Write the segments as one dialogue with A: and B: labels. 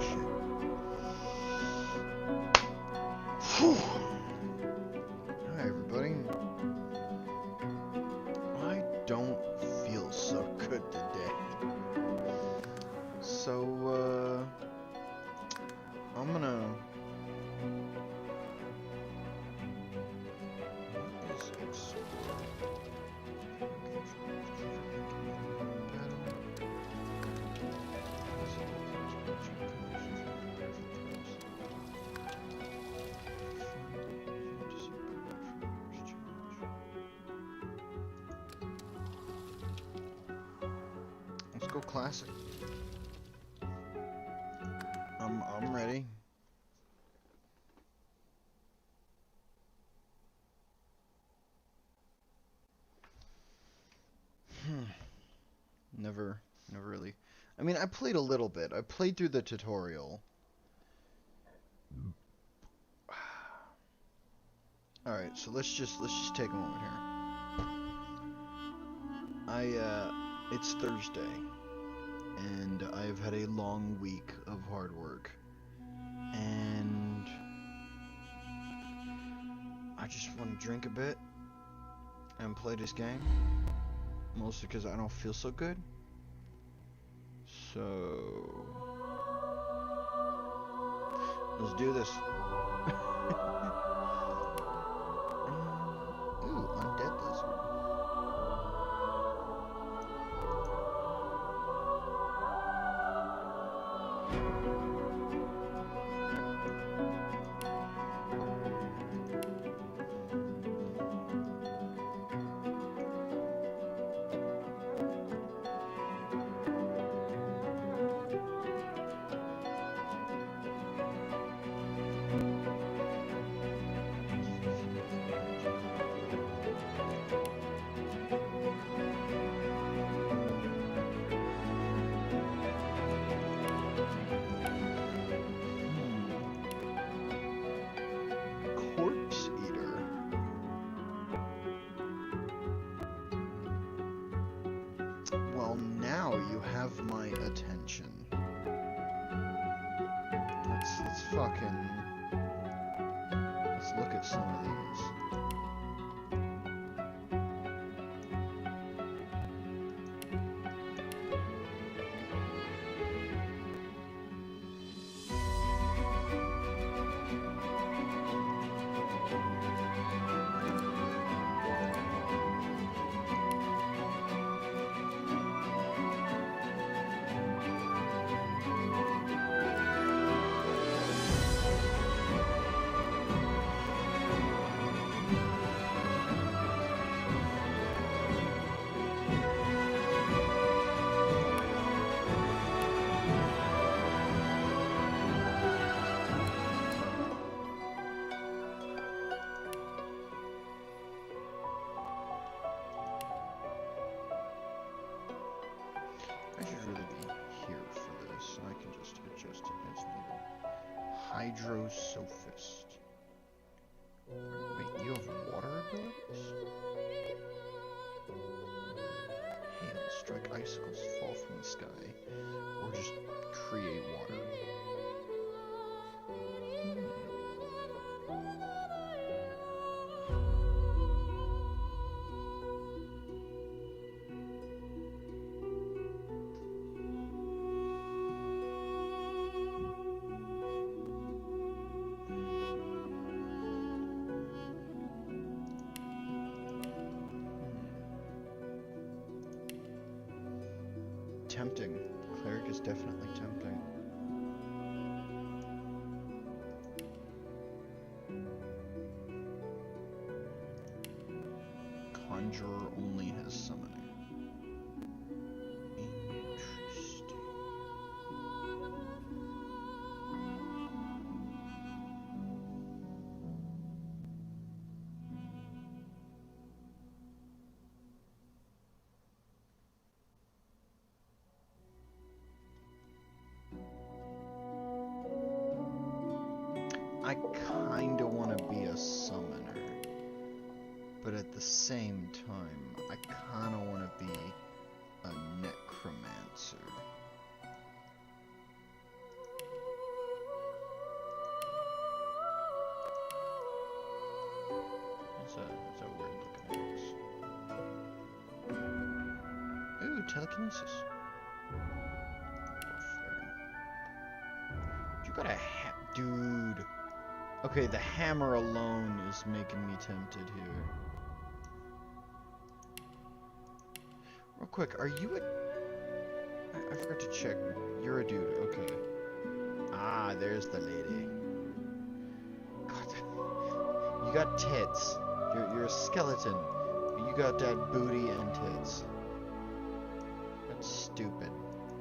A: shit. Whew. Hi, everybody. I don't feel so good today. So, I'm gonna... What is it? Let's go classic. I'm ready. Never really. I mean, I played a little bit. I played through the tutorial. All right, so let's just take a moment here. It's Thursday, and I've had a long week of hard work, and I just want to drink a bit and play this game, mostly because I don't feel so good. So let's do this. Ooh, undead lizard. Corpse eater. Well, now you have my attention. Let's fucking... Let's look at some of these. I should really be here for this, so I can just adjust it as needed. Hydrosophist. Wait, you have water abilities? Hail, strike icicles, fall from the sky, or just create water. Tempting. Cleric is definitely tempting. Conjurer only has summoning. Interesting. I kinda want to be a summoner, but at the same time, I kinda want to be a necromancer. telekinesis. Warfare. You got a dude. Okay, the hammer alone is making me tempted here. Real quick, are you a... I forgot to check. You're a dude, okay. Ah, there's the lady. God, you got tits. You're a skeleton. But you got that booty and tits. That's stupid.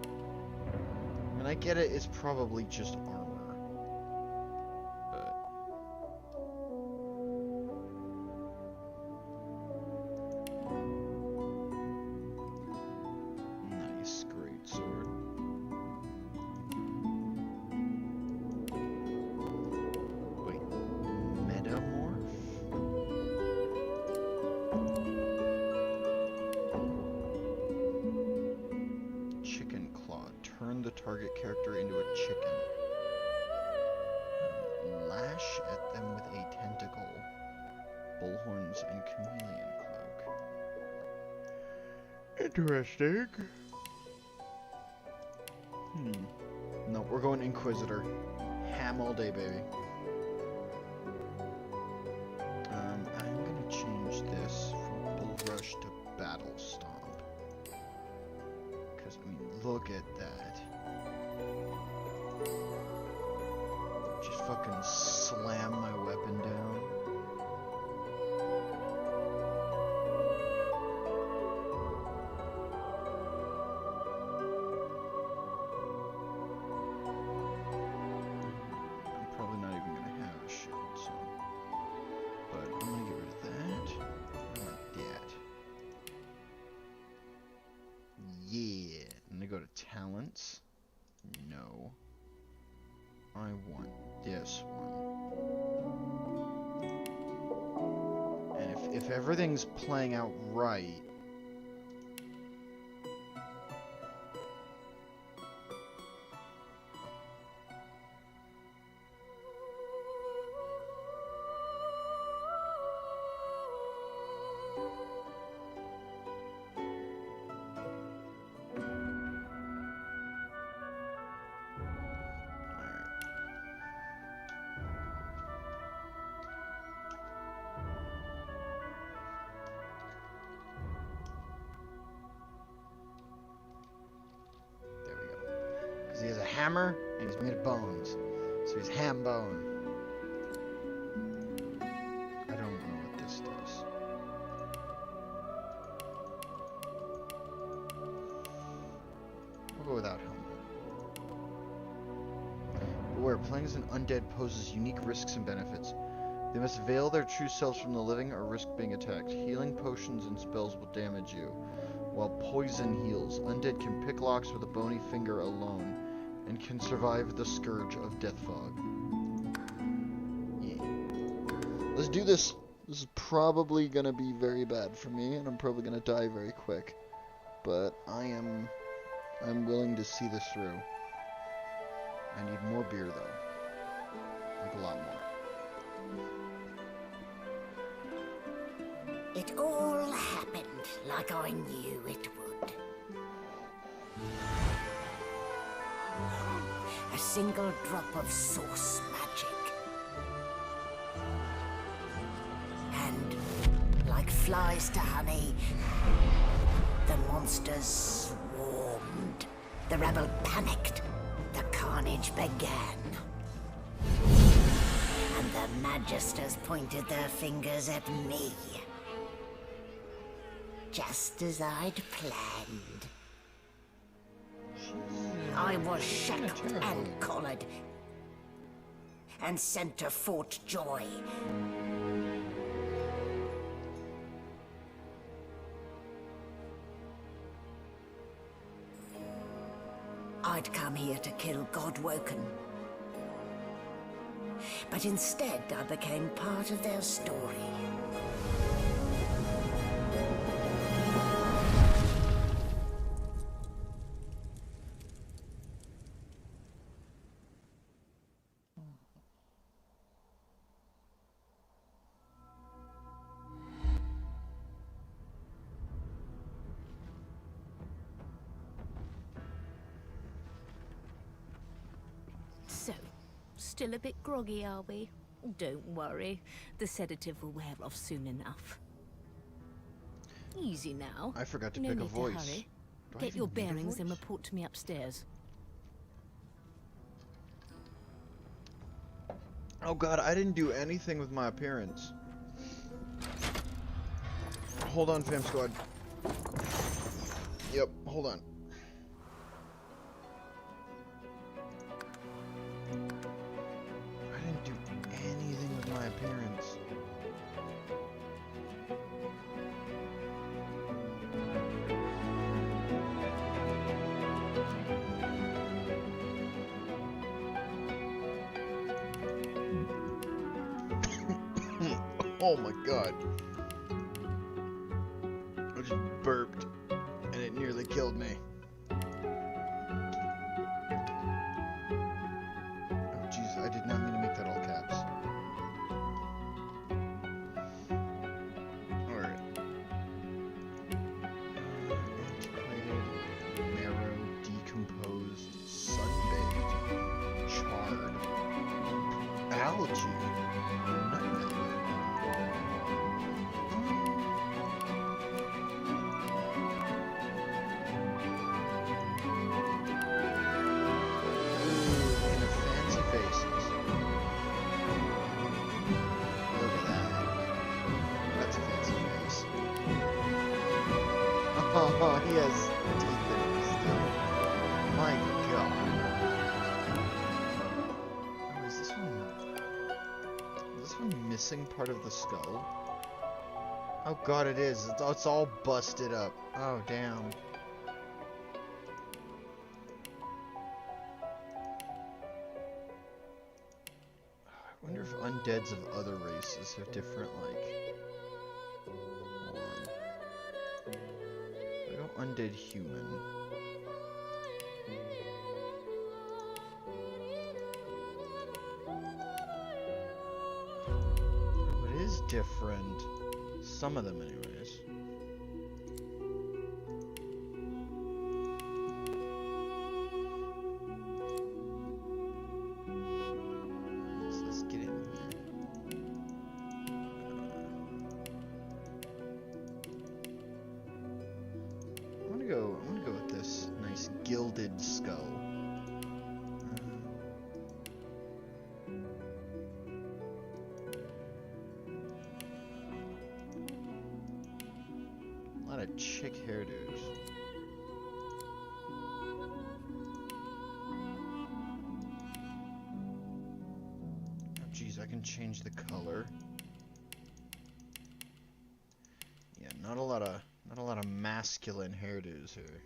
A: I mean, I get it, it's probably just armor. Target character into a chicken. Lash at them with a tentacle, bullhorns, and chameleon cloak. Interesting. No, we're going Inquisitor. Ham all day, baby. I'm gonna change this from Bull Rush to Battle Stomp. Because, I mean, look at that. Just fucking slam my weapon down. I'm probably not even gonna have a shield, so. But I'm gonna get rid of that. Like that. Yeah. I'm gonna go to talents. No. I want this one. And if everything's playing out right... He has a hammer, and he's made of bones. So he's ham bone. I don't know what this does. We'll go without helmet. Beware, playing as an undead poses unique risks and benefits. They must veil their true selves from the living or risk being attacked. Healing potions and spells will damage you, while poison heals. Undead can pick locks with a bony finger alone, and can survive the scourge of death fog. Yeah. Let's do this. This is probably gonna be very bad for me, and I'm probably gonna die very quick. But I'm willing to see this through. I need more beer though. Like a lot more.
B: It all happened like I knew it would. A single drop of source magic. And, like flies to honey, the monsters swarmed. The rebel panicked. The carnage began. And the magisters pointed their fingers at me. Just as I'd planned. I was shackled and collared, and sent to Fort Joy. I'd come here to kill Godwoken, but instead I became part of their story.
C: Still a bit groggy, are we? Don't worry. The sedative will wear off soon enough. Easy now.
A: I forgot to
C: No
A: pick a
C: need to
A: voice.
C: hurry.
A: Do I
C: Get
A: even
C: your
A: need a
C: bearings and
A: voice?
C: report to me upstairs.
A: Oh god, I didn't do anything with my appearance. Hold on, fam squad. Yep, hold on. I didn't do anything with my appearance. Oh my god. I just burped and it nearly killed me. Oh jeez, I did not mean to make that all caps. Alright. Antiquated, marrow, decomposed, sunbaked, charred, algae, nutmeg. Oh, he has teeth in him still. My god. Oh, is this one missing part of the skull? Oh god, it is. It's all busted up. Oh, damn. I wonder if undeads of other races have different, like... Undead human. Oh, it is different. Some of them, anyways. So let's get in here. I'm gonna go with this nice gilded skull. A lot of chick hairdos. Oh geez, I can change the color. Yeah, not a lot of masculine hairdos here.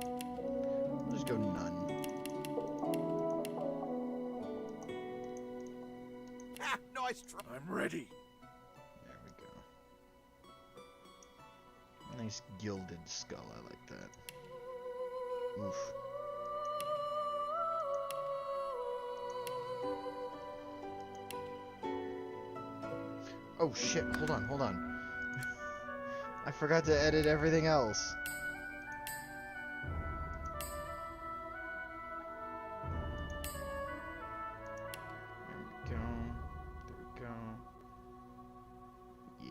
A: I'll just go none.
D: Ah, nice try. I'm ready.
A: There we go. Nice gilded skull, I like that. Oof. Oh shit, hold on. I forgot to edit everything else. There we go. Yeah.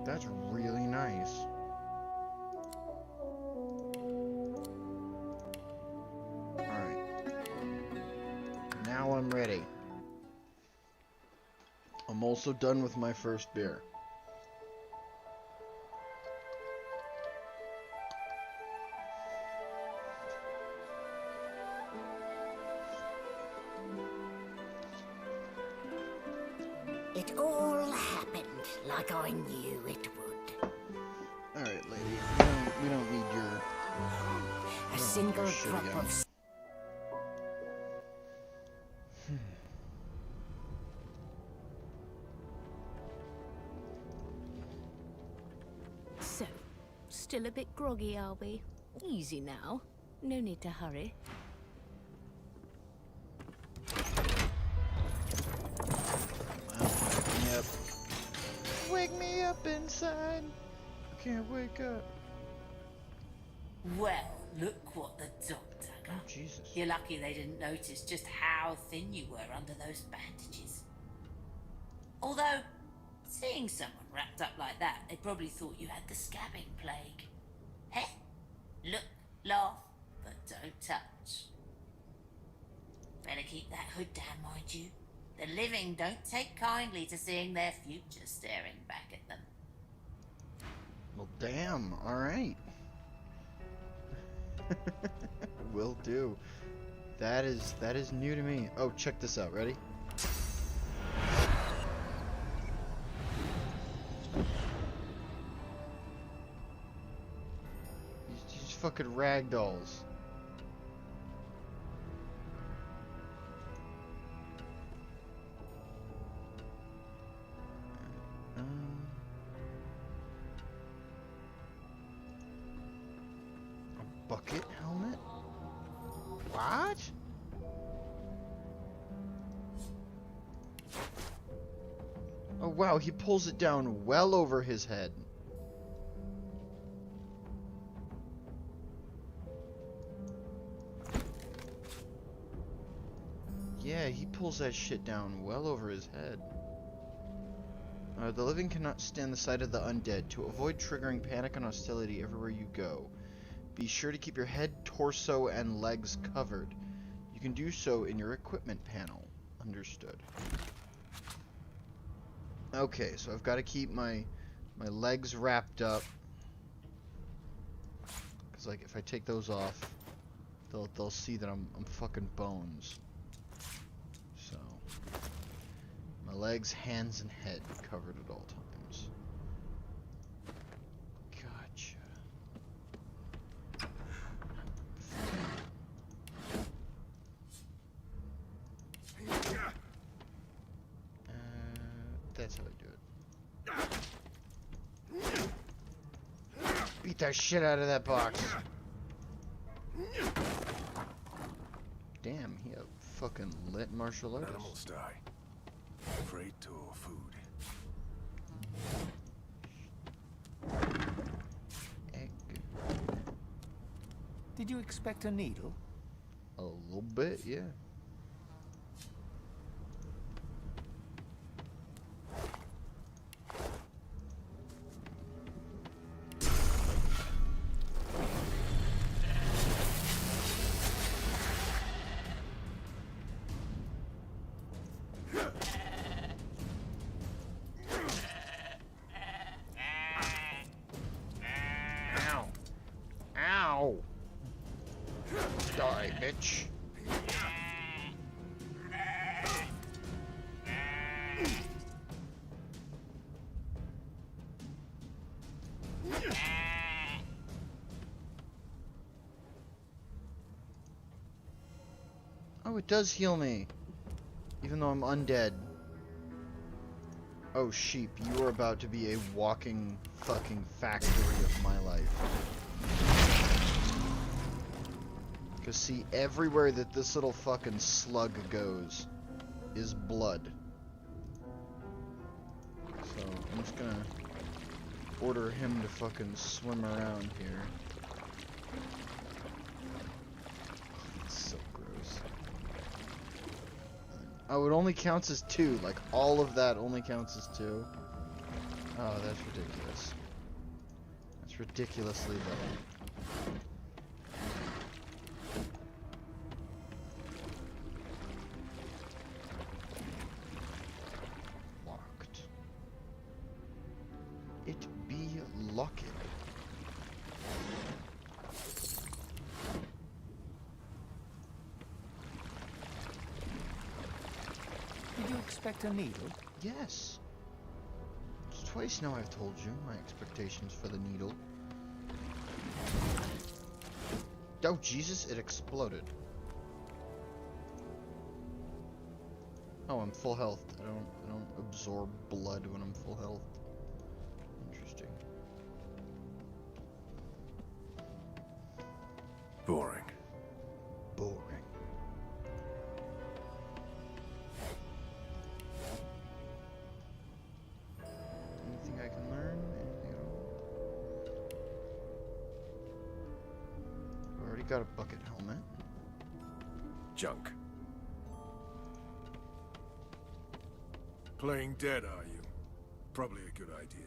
A: That's really nice. Alright. Now I'm ready. I'm also done with my first beer.
B: It all happened like I knew it would.
A: Alright, lady. We don't need your...
B: A single
A: shit
B: drop
A: again.
B: of...
C: So, Still a bit groggy, are we? Easy now. No need to hurry.
A: Yep. Wake me up inside. I can't wake up.
E: Well, look what the doctor got.
A: Oh, Jesus.
E: You're lucky they didn't notice just how thin you were under those bandages. Although, seeing someone wrapped up like that, they probably thought you had the scabbing plague. Heh? Look, laugh, but don't touch. Better keep that hood down, mind you. The living don't take kindly to seeing their future staring back at them.
A: Well, damn. All right. Will do. That is new to me. Oh, check this out. Ready? These fucking ragdolls. A bucket helmet? What? Oh wow, he pulls it down well over his head. Yeah, he pulls that shit down well over his head. The living cannot stand the sight of the undead. To avoid triggering panic and hostility everywhere you go, be sure to keep your head, torso, and legs covered. You can do so in your equipment panel. Understood. Okay, so I've got to keep my legs wrapped up. Cause like if I take those off, they'll see that I'm fucking bones. So my legs, hands, and head covered at all times. Gotcha. That's how I do it. Beat that shit out of that box. Damn, he a fucking lit martial artist.
D: Animals die. Afraid to food.
A: Egg.
F: Did you expect a needle?
A: A little bit, yeah. Ow. Ow. Die, bitch. Oh, it does heal me. Even though I'm undead. Oh, sheep, you are about to be a walking fucking factory of my life. Because see, everywhere that this little fucking slug goes is blood. So, I'm just gonna order him to fucking swim around here. It's so gross. Oh, it only counts as 2. Like, all of that only counts as 2. Oh, that's ridiculous. That's ridiculously low. Locked. It be locked.
F: Did you expect a needle?
A: Yes. It's twice now I've told you my expectations for the needle. Oh Jesus, it exploded. Oh, I'm full health. I don't absorb blood when I'm full health. Interesting. got a bucket helmet.
D: Junk. Playing dead, are you? Probably a good idea.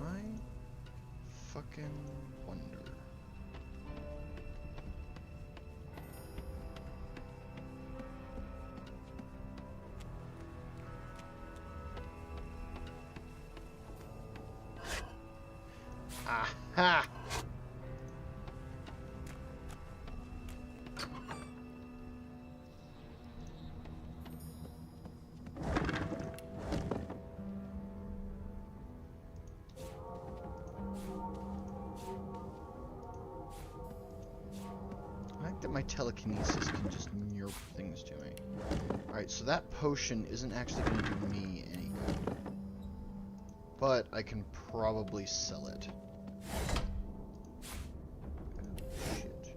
A: I fucking wonder. Aha! I like that my telekinesis can just nerf things to me. Alright, so that potion isn't actually going to do me any good. But I can probably sell it. Oh, shit.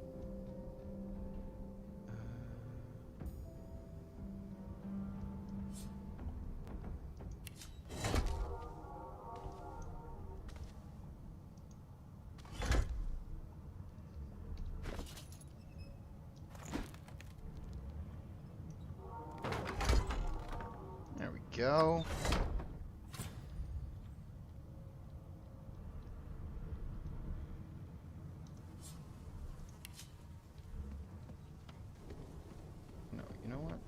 A: There we go. No, you know what?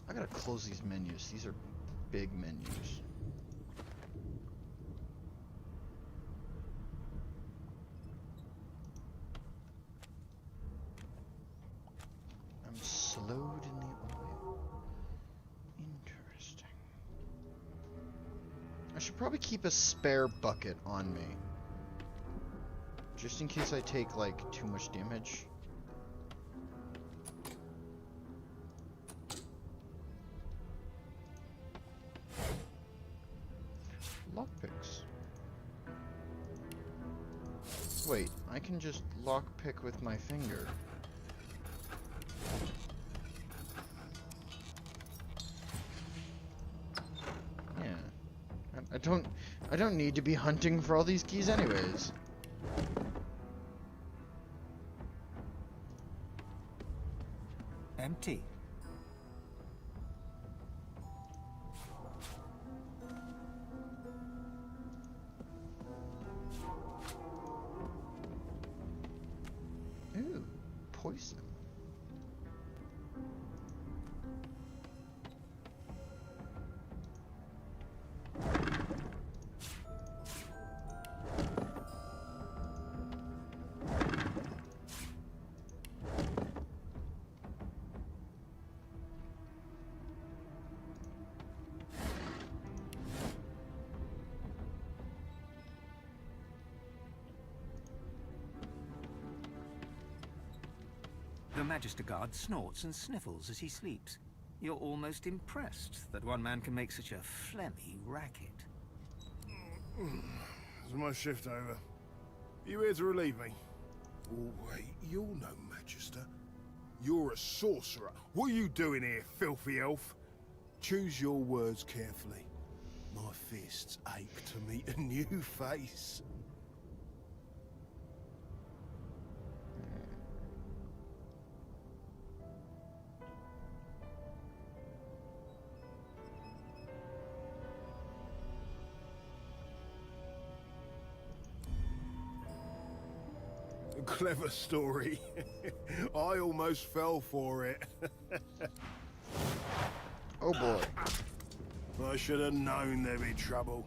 A: I gotta close these menus. These are big menus. I'm slowed in the oil. Interesting. I should probably keep a spare bucket on me. Just in case I take, like, too much damage. Lockpicks. Wait, I can just lockpick with my finger. Yeah. I don't need to be hunting for all these keys anyways.
F: Empty.
A: Ooh, poison.
F: The Magister Guard snorts and sniffles as he sleeps. You're almost impressed that one man can make such a phlegmy racket.
D: Is my shift over? You here to relieve me? Oh, wait, you're no Magister. You're a sorcerer. What are you doing here, filthy elf? Choose your words carefully. My fists ache to meet a new face. Clever story. I almost fell for it.
A: Oh boy.
D: I should have known there'd be trouble.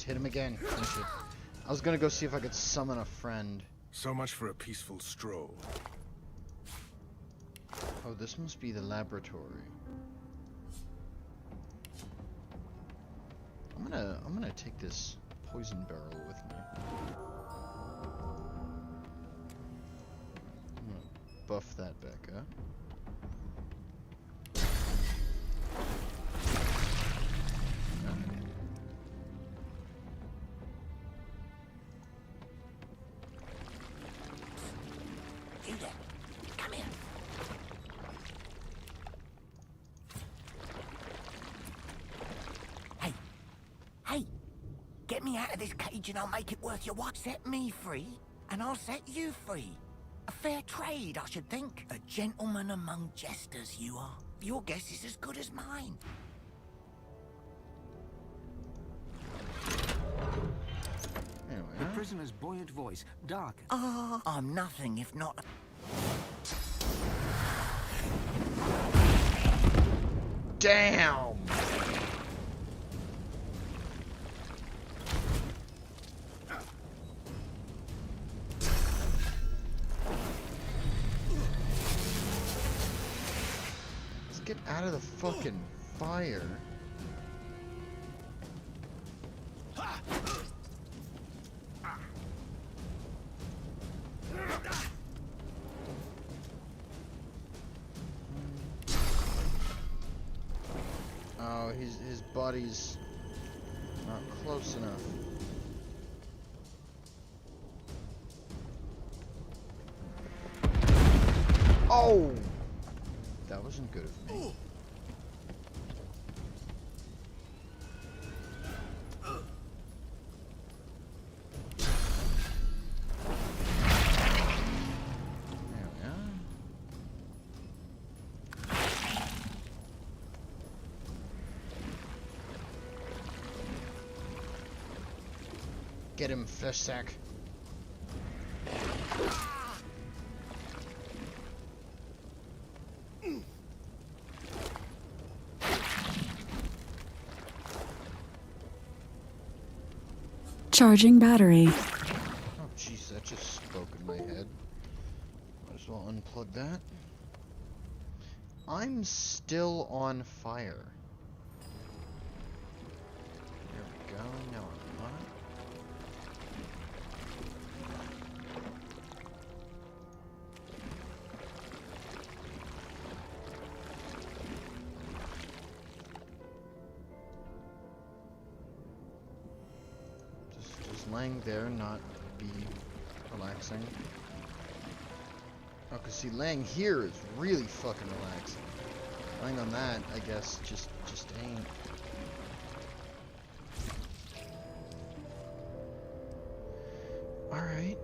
A: hit him again. Finish it. I was gonna go see if I could summon a friend.
D: So much for a peaceful stroll.
A: Oh, this must be the laboratory. I'm gonna take this poison barrel with me. I'm gonna buff that back up.
B: You there. Come here. Hey. Hey. Get me out of this cage and I'll make it worth your while. Set me free and I'll set you free. A fair trade, I should think. A gentleman among jesters, you are. Your guess is as good as mine.
F: The prisoner's buoyant voice darkened.
B: Ah, I'm nothing if not...
A: Damn! Let's get out of the fucking fire. Oh, his body's not close enough. Oh! That wasn't good of me. There we are. Get him, fish sack.
G: Charging battery.
A: Oh jeez, that just spoke in my head. Might as well unplug that. I'm still on fire. There we go, now I'm on. Just laying there, not be relaxing. Oh, cause see, laying here is really fucking relaxing. Laying on that, I guess, just ain't. Alright,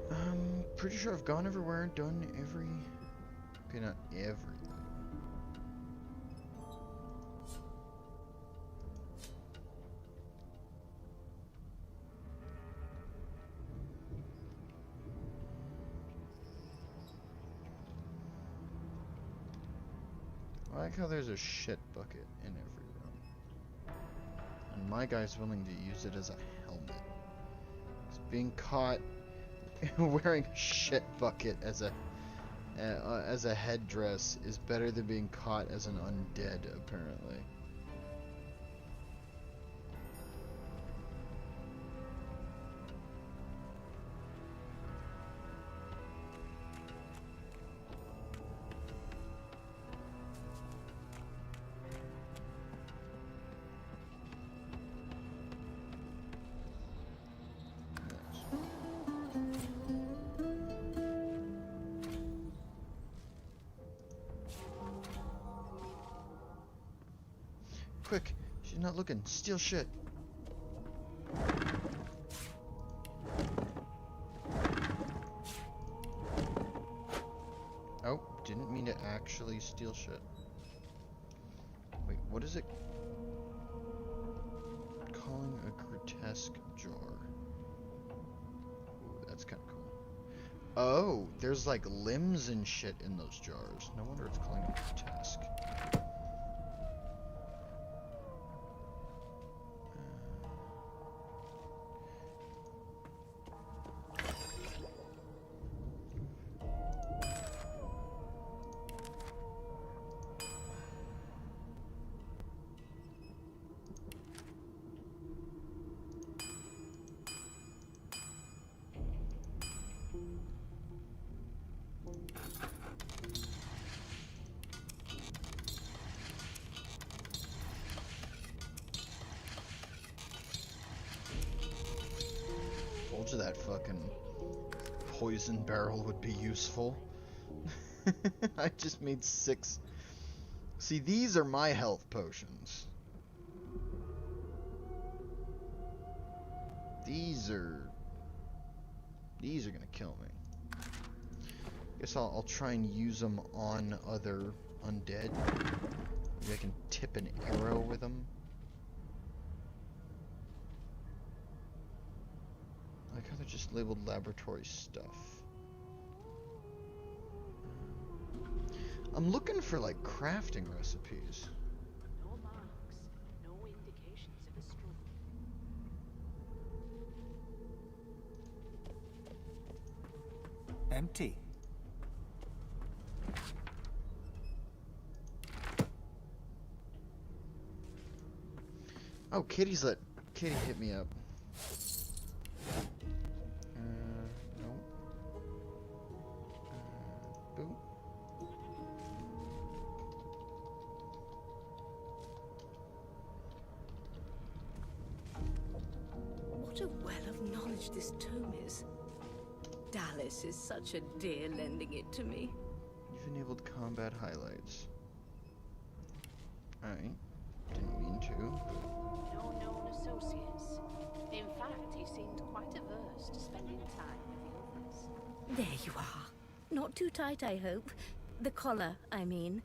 A: pretty sure I've gone everywhere, done every... Okay, not everything. I like how there's a shit bucket in every room. And my guy's willing to use it as a helmet. 'Cause being caught wearing a shit bucket as a headdress is better than being caught as an undead, apparently. Quick, she's not looking. Steal shit. Oh, didn't mean to actually steal shit. Wait, what is it? Calling a grotesque jar. Ooh, that's kind of cool. Oh, there's like limbs and shit in those jars. No wonder it's calling it grotesque. that fucking poison barrel would be useful. I just made 6. See, these are my health potions. These are gonna kill me. Guess I'll try and use them on other undead. Maybe I can tip an arrow with them. I like how they're just labeled laboratory stuff. I'm looking for like crafting recipes.
G: No marks, no indications of a struggle.
F: Empty.
A: Oh, Kitty hit me up. No. Boom.
C: What a well of knowledge this tome is. Dallas is such a dear lending it to me.
A: You've enabled combat highlights. Alright. Didn't mean to.
G: No known associates. In fact, he seemed quite averse to spending time with the others.
C: There you are. Not too tight, I hope. The collar, I mean.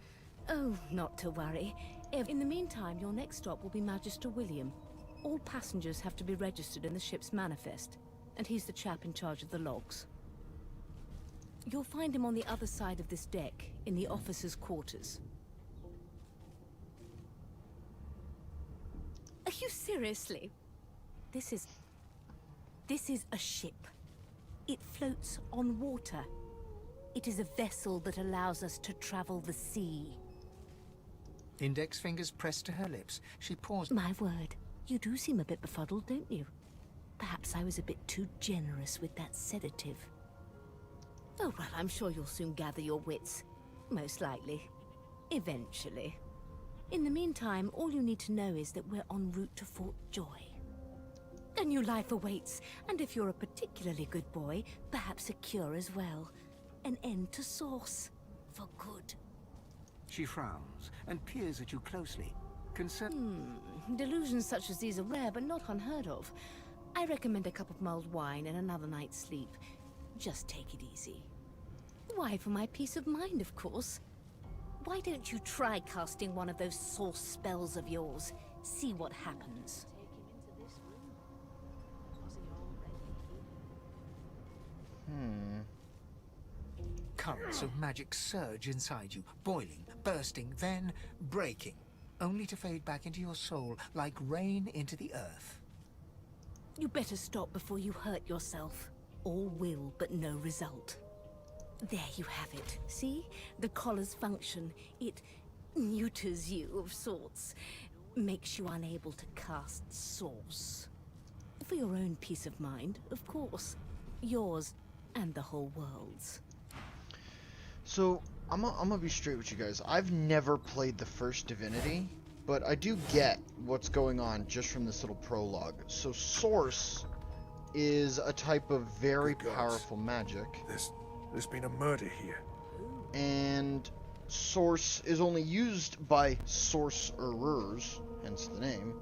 C: Oh, not to worry. In the meantime, your next stop will be Magister William. All passengers have to be registered in the ship's manifest, and he's the chap in charge of the logs. You'll find him on the other side of this deck, in the officers' quarters. Are you seriously? This is a ship. It floats on water. It is a vessel that allows us to travel the sea.
F: Index fingers pressed to her lips. She paused.
C: My word, you do seem a bit befuddled, don't you? Perhaps I was a bit too generous with that sedative. Oh, well, I'm sure you'll soon gather your wits. Most likely. Eventually. In the meantime, all you need to know is that we're en route to Fort Joy. A new life awaits, and if you're a particularly good boy, perhaps a cure as well. An end to Source. For good.
F: She frowns and peers at you closely.
C: Delusions such as these are rare, but not unheard of. I recommend a cup of mulled wine and another night's sleep. Just take it easy. Why, for my peace of mind, of course. Why don't you try casting one of those source spells of yours? See what happens.
G: Take him into this room. Was he already here?
F: Currents of magic surge inside you, boiling, bursting, then breaking, only to fade back into your soul like rain into the earth.
C: You better stop before you hurt yourself. All will, but no result. There you have it. See? The collar's function. It neuters you of sorts. Makes you unable to cast Source. For your own peace of mind, of course. Yours and the whole world's.
A: So, I'm gonna be straight with you guys. I've never played the first Divinity, but I do get what's going on just from this little prologue. So, Source is a type of very
D: Good gods.
A: powerful magic.
D: There's been a murder here.
A: And Source is only used by sorcerers, hence the name.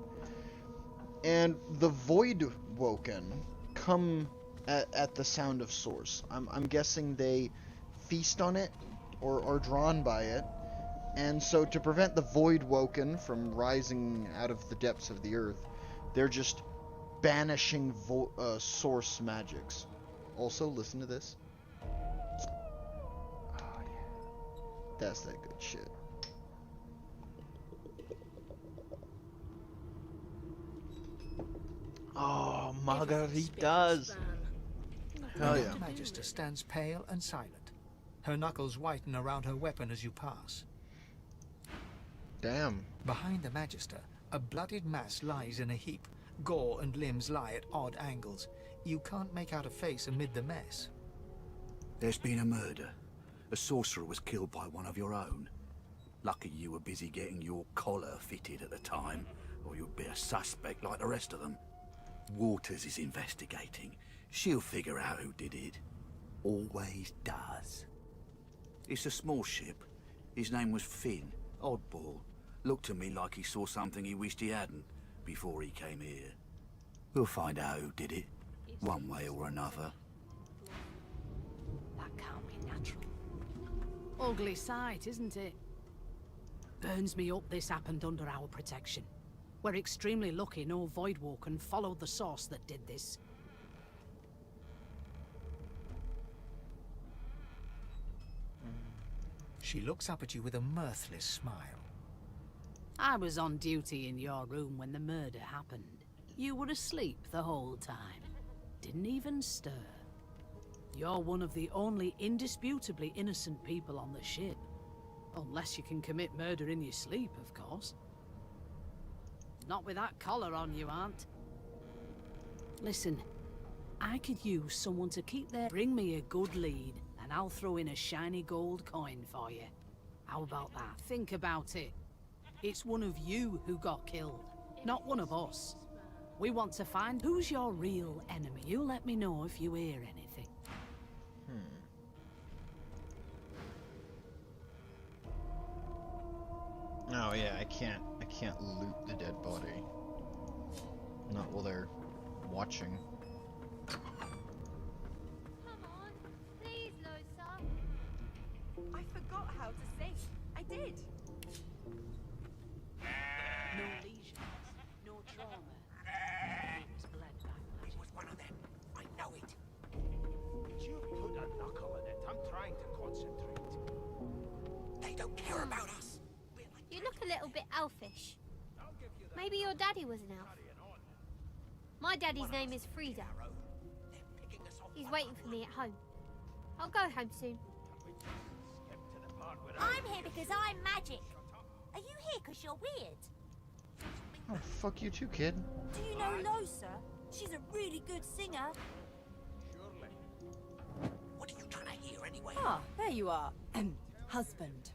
A: And the Void Woken come at the sound of Source. I'm guessing they feast on it or are drawn by it. And so to prevent the Void Woken from rising out of the depths of the earth, they're just banishing Source magics. Also, listen to this. Oh, yeah. That's that good shit. Oh, margaritas! Hell yeah.
F: The Magister stands pale and silent. Her knuckles whiten around her weapon as you pass.
A: Damn.
F: Behind the Magister, a bloodied mass lies in a heap. Gore and limbs lie at odd angles. You can't make out a face amid the mess.
H: There's been a murder. A sorcerer was killed by one of your own. Lucky you were busy getting your collar fitted at the time, or you'd be a suspect like the rest of them. Waters is investigating. She'll figure out who did it. Always does. It's a small ship. His name was Finn. Oddball. Looked to me like he saw something he wished he hadn't before he came here. We'll find out who did it, one way or another.
G: That can't be natural. Ugly sight, isn't it? Burns me up this happened under our protection. We're extremely lucky no Voidwalker followed the source that did this.
F: She looks up at you with a mirthless smile.
G: I was on duty in your room when the murder happened. You were asleep the whole time. Didn't even stir. You're one of the only indisputably innocent people on the ship. Unless you can commit murder in your sleep, of course. Not with that collar on, you aren't. Listen, I could use someone to keep there. Bring me a good lead, and I'll throw in a shiny gold coin for you. How about that? Think about it. It's one of you who got killed, not one of us. We want to find who's your real enemy. You let me know if you hear anything.
A: Oh yeah, I can't loot the dead body. Not while they're watching.
I: Come on, please, Losa.
J: I forgot how to sing. I did.
G: No lesions, no trauma. It was bled by magic.
B: It was one of them. I know it.
K: You put a knuckle in it. I'm trying to concentrate.
B: They don't care about us.
I: You look a little bit elfish. Maybe your daddy was an elf. My daddy's name is Frida. He's waiting for me at home. I'll go home soon.
J: I'm here because I'm magic. Are you here because you're weird?
A: Oh, fuck you too, kid.
J: Do you know Losa? She's a really good singer.
B: What are you trying to hear anyway?
J: Ah, there you are. Husband.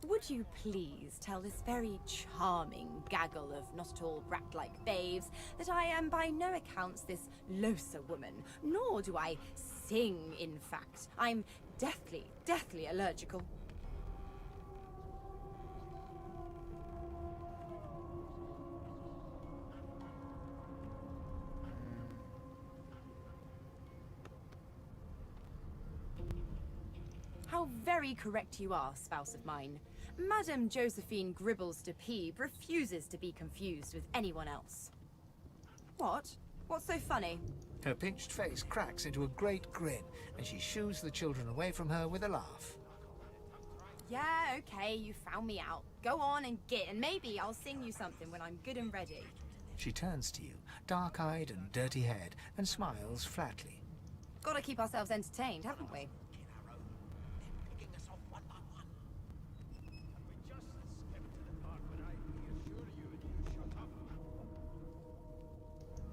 J: Would you please tell this very charming gaggle of not-at-all brat-like babes that I am by no accounts this Losa woman, nor do I sing, in fact. I'm deathly allergical. How very correct you are, spouse of mine. Madame Josephine Gribbles de Peeb refuses to be confused with anyone else. What? What's so funny?
F: Her pinched face cracks into a great grin, and she shoos the children away from her with a laugh.
J: Yeah, okay, you found me out. Go on and git, and maybe I'll sing you something when I'm good and ready.
F: She turns to you, dark-eyed and dirty-haired, and smiles flatly.
J: Gotta keep ourselves entertained, haven't we?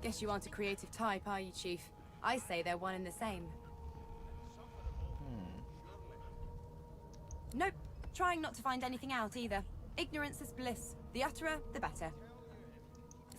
J: Guess you aren't a creative type, are you, Chief? I say they're one and the same. Nope. Trying not to find anything out either. Ignorance is bliss. The utterer, the better.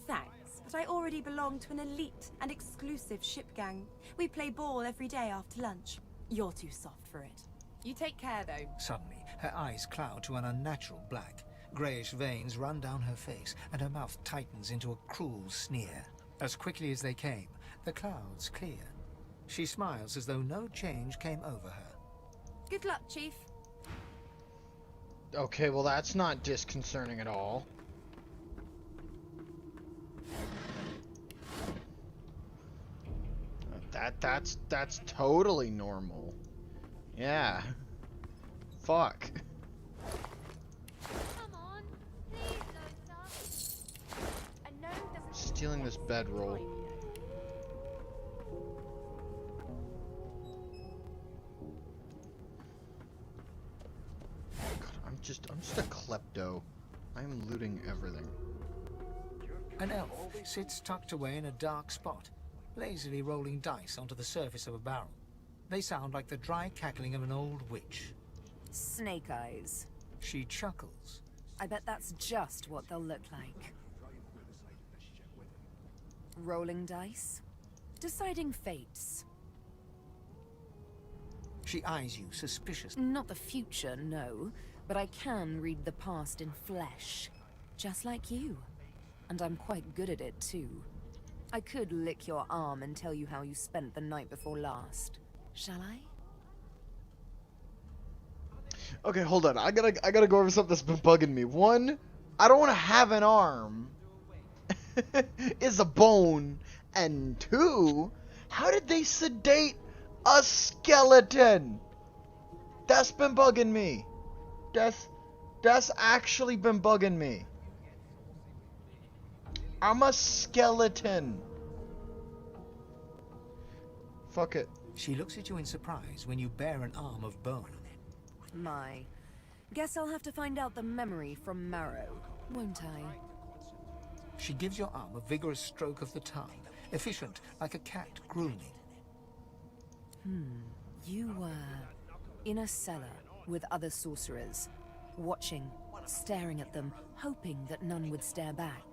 J: Thanks, but I already belong to an elite and exclusive ship gang. We play ball every day after lunch. You're too soft for it. You take care, though.
F: Suddenly, her eyes cloud to an unnatural black. Greyish veins run down her face, and her mouth tightens into a cruel sneer. As quickly as they came, the clouds clear. She smiles as though no change came over her.
J: Good luck, Chief.
A: Okay, well that's not disconcerting at all. That's totally normal. Yeah. Fuck.
I: Come on, please, Losa.
J: I know there's a
A: Stealing this bedroll. God, I'm just a klepto. I'm looting everything.
F: An elf sits tucked away in a dark spot, lazily rolling dice onto the surface of a barrel. They sound like the dry cackling of an old witch.
J: Snake eyes.
F: She chuckles.
J: I bet that's just what they'll look like. Rolling dice? Deciding fates.
F: She eyes you suspiciously.
J: Not the future, no, but I can read the past in flesh. Just like you. And I'm quite good at it, too. I could lick your arm and tell you how you spent the night before last. Shall I?
A: Okay, hold on. I gotta go over something that's been bugging me. One, I don't want to have an arm. It's a bone. And two, how did they sedate a skeleton? That's been bugging me. That's actually been bugging me. I'm a skeleton. Fuck it.
F: She looks at you in surprise when you bare an arm of bone.
J: My. Guess I'll have to find out the memory from Marrow, won't I?
F: She gives your arm a vigorous stroke of the tongue, efficient like a cat grooming.
J: You were in a cellar with other sorcerers, watching, staring at them, hoping that none would stare back.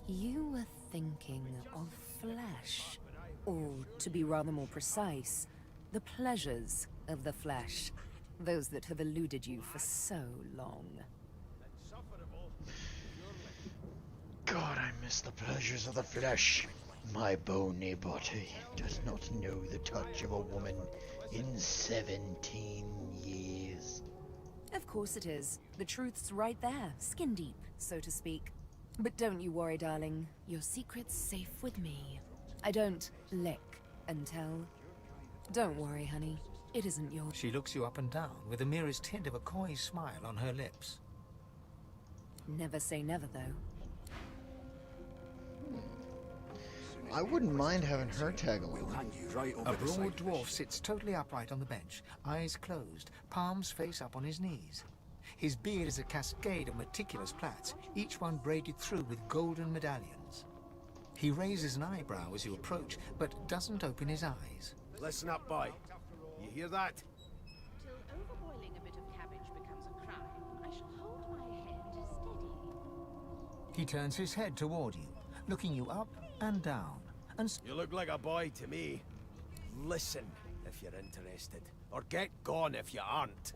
J: You were thinking of flesh, or to be rather more precise, the pleasures of the flesh, those that have eluded you for so long.
A: God, I miss the pleasures of the flesh. My bony body does not know the touch of a woman in 17 years.
J: Of course it is. The truth's right there, skin deep, so to speak. But don't you worry, darling. Your secret's safe with me. I don't lick and tell. Don't worry, honey. It isn't yours.
F: She looks you up and down with the merest hint of a coy smile on her lips.
J: Never say never, though.
A: I wouldn't mind having her tag along.
F: A broad dwarf sits totally upright on the bench, eyes closed, palms face up on his knees. His beard is a cascade of meticulous plaits, each one braided through with golden medallions. He raises an eyebrow as you approach, but doesn't open his eyes.
K: Listen up, boy. You hear that?
L: Till overboiling a bit of cabbage becomes a crime, I shall hold my head steady.
F: He turns his head toward you, looking you up and down. And
K: You look like a boy to me. Listen if you're interested, or get gone if you aren't.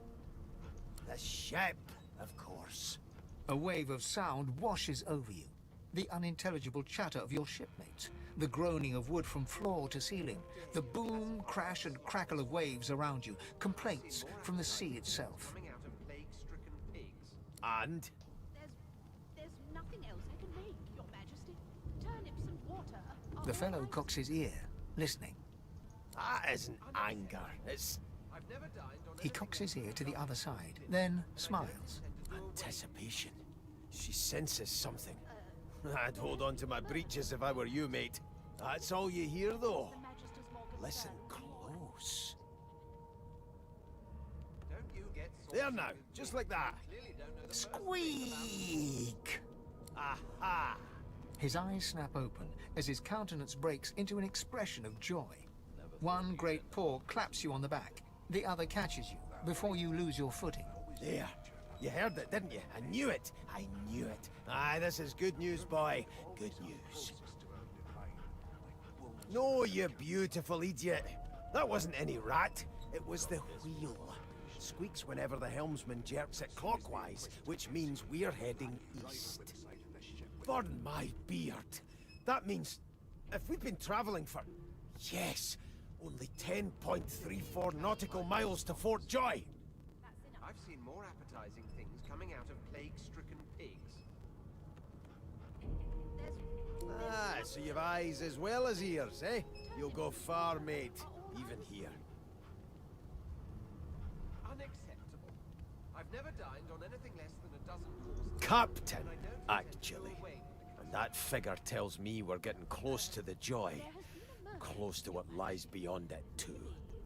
K: The ship, of course.
F: a wave of sound washes over you. The unintelligible chatter of your shipmates, the groaning of wood from floor to ceiling, the boom, crash and crackle of waves around you, complaints from the sea itself.
K: And?
L: There's nothing else I can make, Your Majesty. Turnips and water.
F: The fellow cocks his ear, listening.
K: That isn't anger, it's...
F: He cocks his ear to the other side, then smiles.
K: anticipation. She senses something. I'd hold on to my breeches if I were you, mate. That's all you hear, though. Listen close. There now, just like that. Squeak! Aha!
F: His eyes snap open as his countenance breaks into an expression of joy. One great paw claps you on the back. The other catches you before you lose your footing.
K: There. You heard it, didn't you? I knew it. I knew it. Aye, this is good news, boy. Good news. No, you beautiful idiot. That wasn't any rat. It was the wheel. Squeaks whenever the helmsman jerks it clockwise, which means we're heading east. Burn my beard. That means if we've been traveling for... yes, only 10.34 nautical miles to Fort Joy.
M: I've seen more appetizing things coming out of plague-stricken pigs.
K: Ah, so you've eyes as well as ears, eh? You'll go far, mate. Even here.
M: Unacceptable. I've never dined on anything less than a dozen courses.
K: Captain, actually. And that figure tells me we're getting close to the Joy. Close to what lies beyond it, too.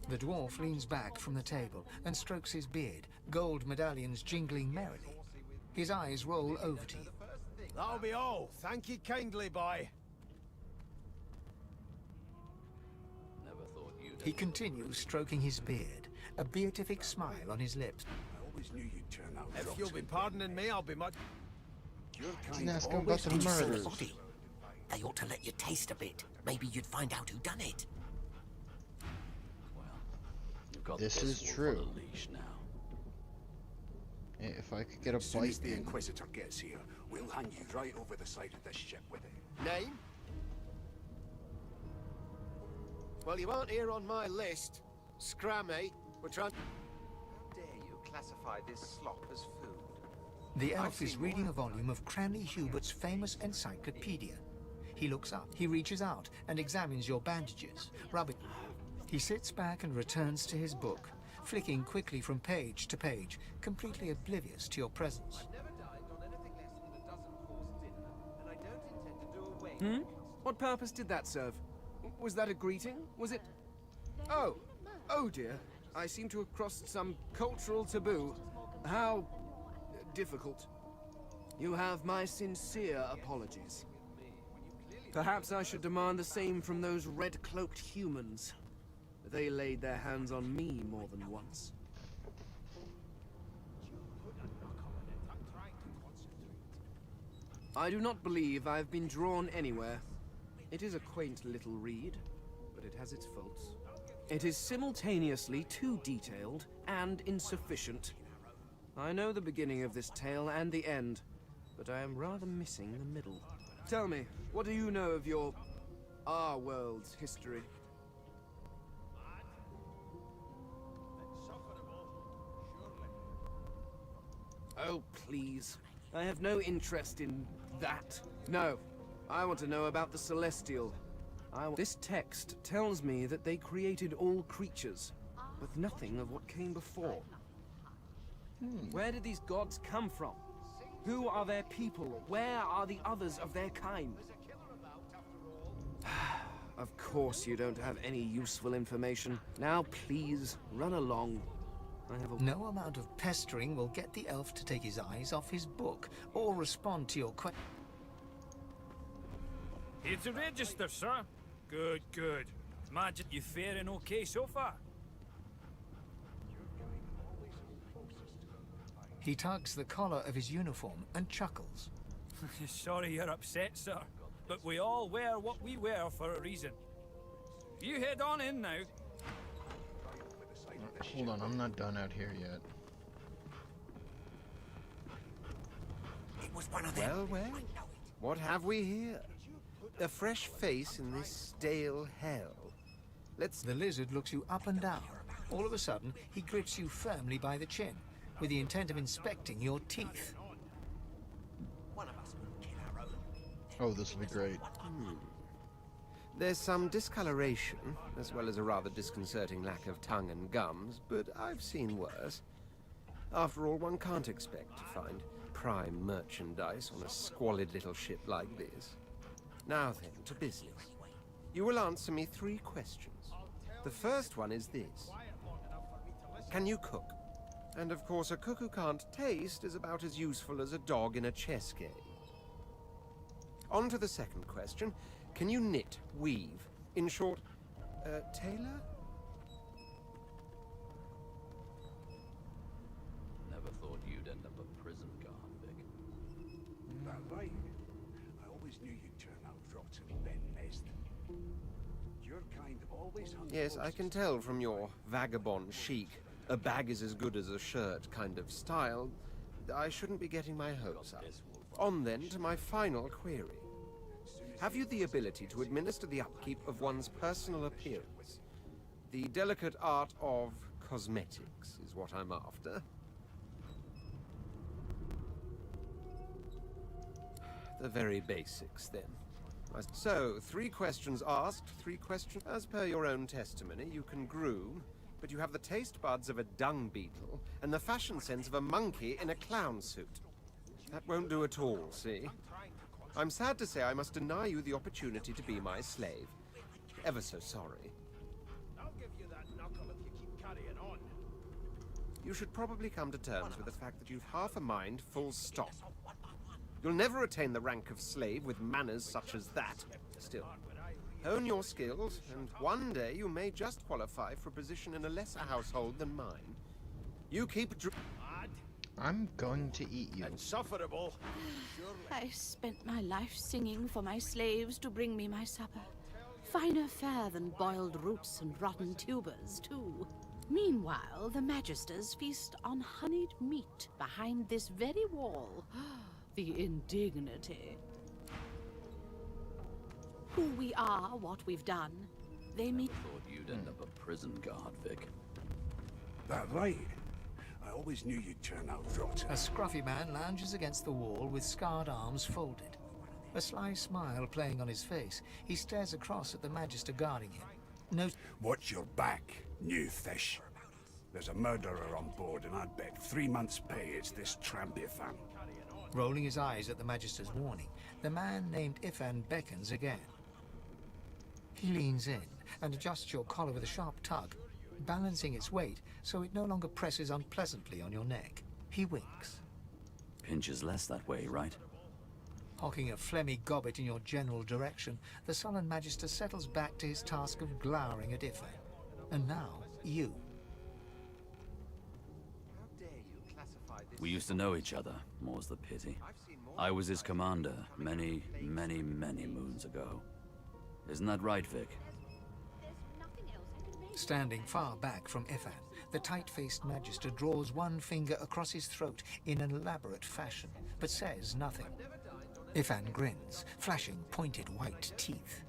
F: The dwarf leans back from the table and strokes his beard, gold medallions jingling merrily. His eyes roll over to you.
K: That'll be all. Thank you kindly, boy.
F: He continues stroking his beard, a beatific smile on his lips.
H: I always knew you'd turn out.
K: If you'll be pardoning me, I'll be much...
B: Didn't ask him about the murders. They ought to let you taste a bit. Maybe you'd find out who done it.
H: You've got
A: This is
H: wolf
A: true.
H: on a leash now.
A: If I could get a
N: As soon as
A: bite
N: the
A: in.
N: Inquisitor gets here, we'll hang you right over the side of this ship with it.
K: Name? Well, you aren't here on my list. Scrammy, we're trying...
M: How dare you classify this slop as food?
F: The
M: I've
F: elf is
M: seen
F: reading
M: more.
F: a volume of Cranley Hubert's famous encyclopedia. He looks up, he reaches out and examines your bandages, rubbing. He sits back and returns to his book, flicking quickly from page to page, completely oblivious to your presence.
M: I've never dined on anything less than a dozen-course dinner, and I don't intend to do away with it.
O: What purpose did that serve? Was that a greeting? Was it... Oh dear. I seem to have crossed some cultural taboo. How... difficult. You have my sincere apologies. Perhaps I should demand the same from those red-cloaked humans. They laid their hands on me more than once. I do not believe I have been drawn anywhere. It is a quaint little read, but it has its faults. It is simultaneously too detailed and insufficient. I know the beginning of this tale and the end, but I am rather missing the middle. Tell me, what do you know of our world's history? Oh, please. I have no interest in that. No. I want to know about the Celestial. This text tells me that they created all creatures, but nothing of what came before. Where did these gods come from? Who are their people? Where are the others of their kind? Of course you don't have any useful information. Now please, run along. I have a...
F: No amount of pestering will get the elf to take his eyes off his book or respond to your question.
P: Here to register, sir. Good, good. Imagine you faring okay so far.
F: He tugs the collar of his uniform and chuckles.
P: Sorry you're upset, sir. But we all wear what we wear for a reason. You head on in now.
A: Hold on, I'm not done out here yet.
B: It was one of them.
K: Well, well. What have we here? A fresh face in this stale hell.
F: The lizard looks you up and down. All of a sudden, he grips you firmly by the chin, with the intent of inspecting your teeth.
A: Oh, this will be great.
K: There's some discoloration, as well as a rather disconcerting lack of tongue and gums, but I've seen worse. After all, one can't expect to find prime merchandise on a squalid little ship like this. Now then, to business. You will answer me 3 questions. The first one is this. Can you cook? And of course, a cook who can't taste is about as useful as a dog in a chess game. On to the second question. Can you knit, weave? In short, tailor?
H: Never thought you'd end up a prison guard, Vic.
N: That right? I always knew you'd turn out rotten Ben Best. Your kind always hung
K: Yes, I
N: closest.
K: can tell from your vagabond chic, a bag is as good as a shirt kind of style. I shouldn't be getting my hopes up. On then to my final query. Have you the ability to administer the upkeep of one's personal appearance? The delicate art of cosmetics is what I'm after. The very basics, then. So, 3 questions asked, 3 questions... As per your own testimony, you can groom, but you have the taste buds of a dung beetle and the fashion sense of a monkey in a clown suit. That won't do at all, see? I'm sad to say I must deny you the opportunity to be my slave. Ever so sorry.
D: I'll give you that knuckle if you keep carrying on.
K: You should probably come to terms with the fact that you've half a mind, full stop. You'll never attain the rank of slave with manners such as that. Still, hone your skills, and one day you may just qualify for a position in a lesser household than mine. You keep
A: I'm going to eat you.
D: Insufferable.
Q: I spent my life singing for my slaves to bring me my supper.
G: Finer fare than boiled roots and rotten tubers, too. Meanwhile, the Magisters feast on honeyed meat behind this very wall. The indignity. Who we are, what we've done, they mean...
Q: Thought you'd end up a prison guard, Vic.
N: That right? I always knew you'd turn out rotten.
F: A scruffy man lounges against the wall with scarred arms folded. A sly smile playing on his face, he stares across at the Magister guarding him. No.
N: Watch your back, new fish. There's a murderer on board, and I'd bet 3 months' pay it's this tramp Ifan.
F: Rolling his eyes at the Magister's warning, the man named Ifan beckons again. He leans in and adjusts your collar with a sharp tug, balancing its weight so it no longer presses unpleasantly on your neck. He winks.
Q: Pinches less that way, right?
F: Hocking a phlegmy gobbet in your general direction, the sullen Magister settles back to his task of glowering at Ifan. And now, you.
Q: We used to know each other, more's the pity. I was his commander many, many, many moons ago. Isn't that right, Vic?
F: Standing far back from Ifan, the tight-faced Magister draws one finger across his throat in an elaborate fashion, but says nothing. Ifan grins, flashing pointed white teeth.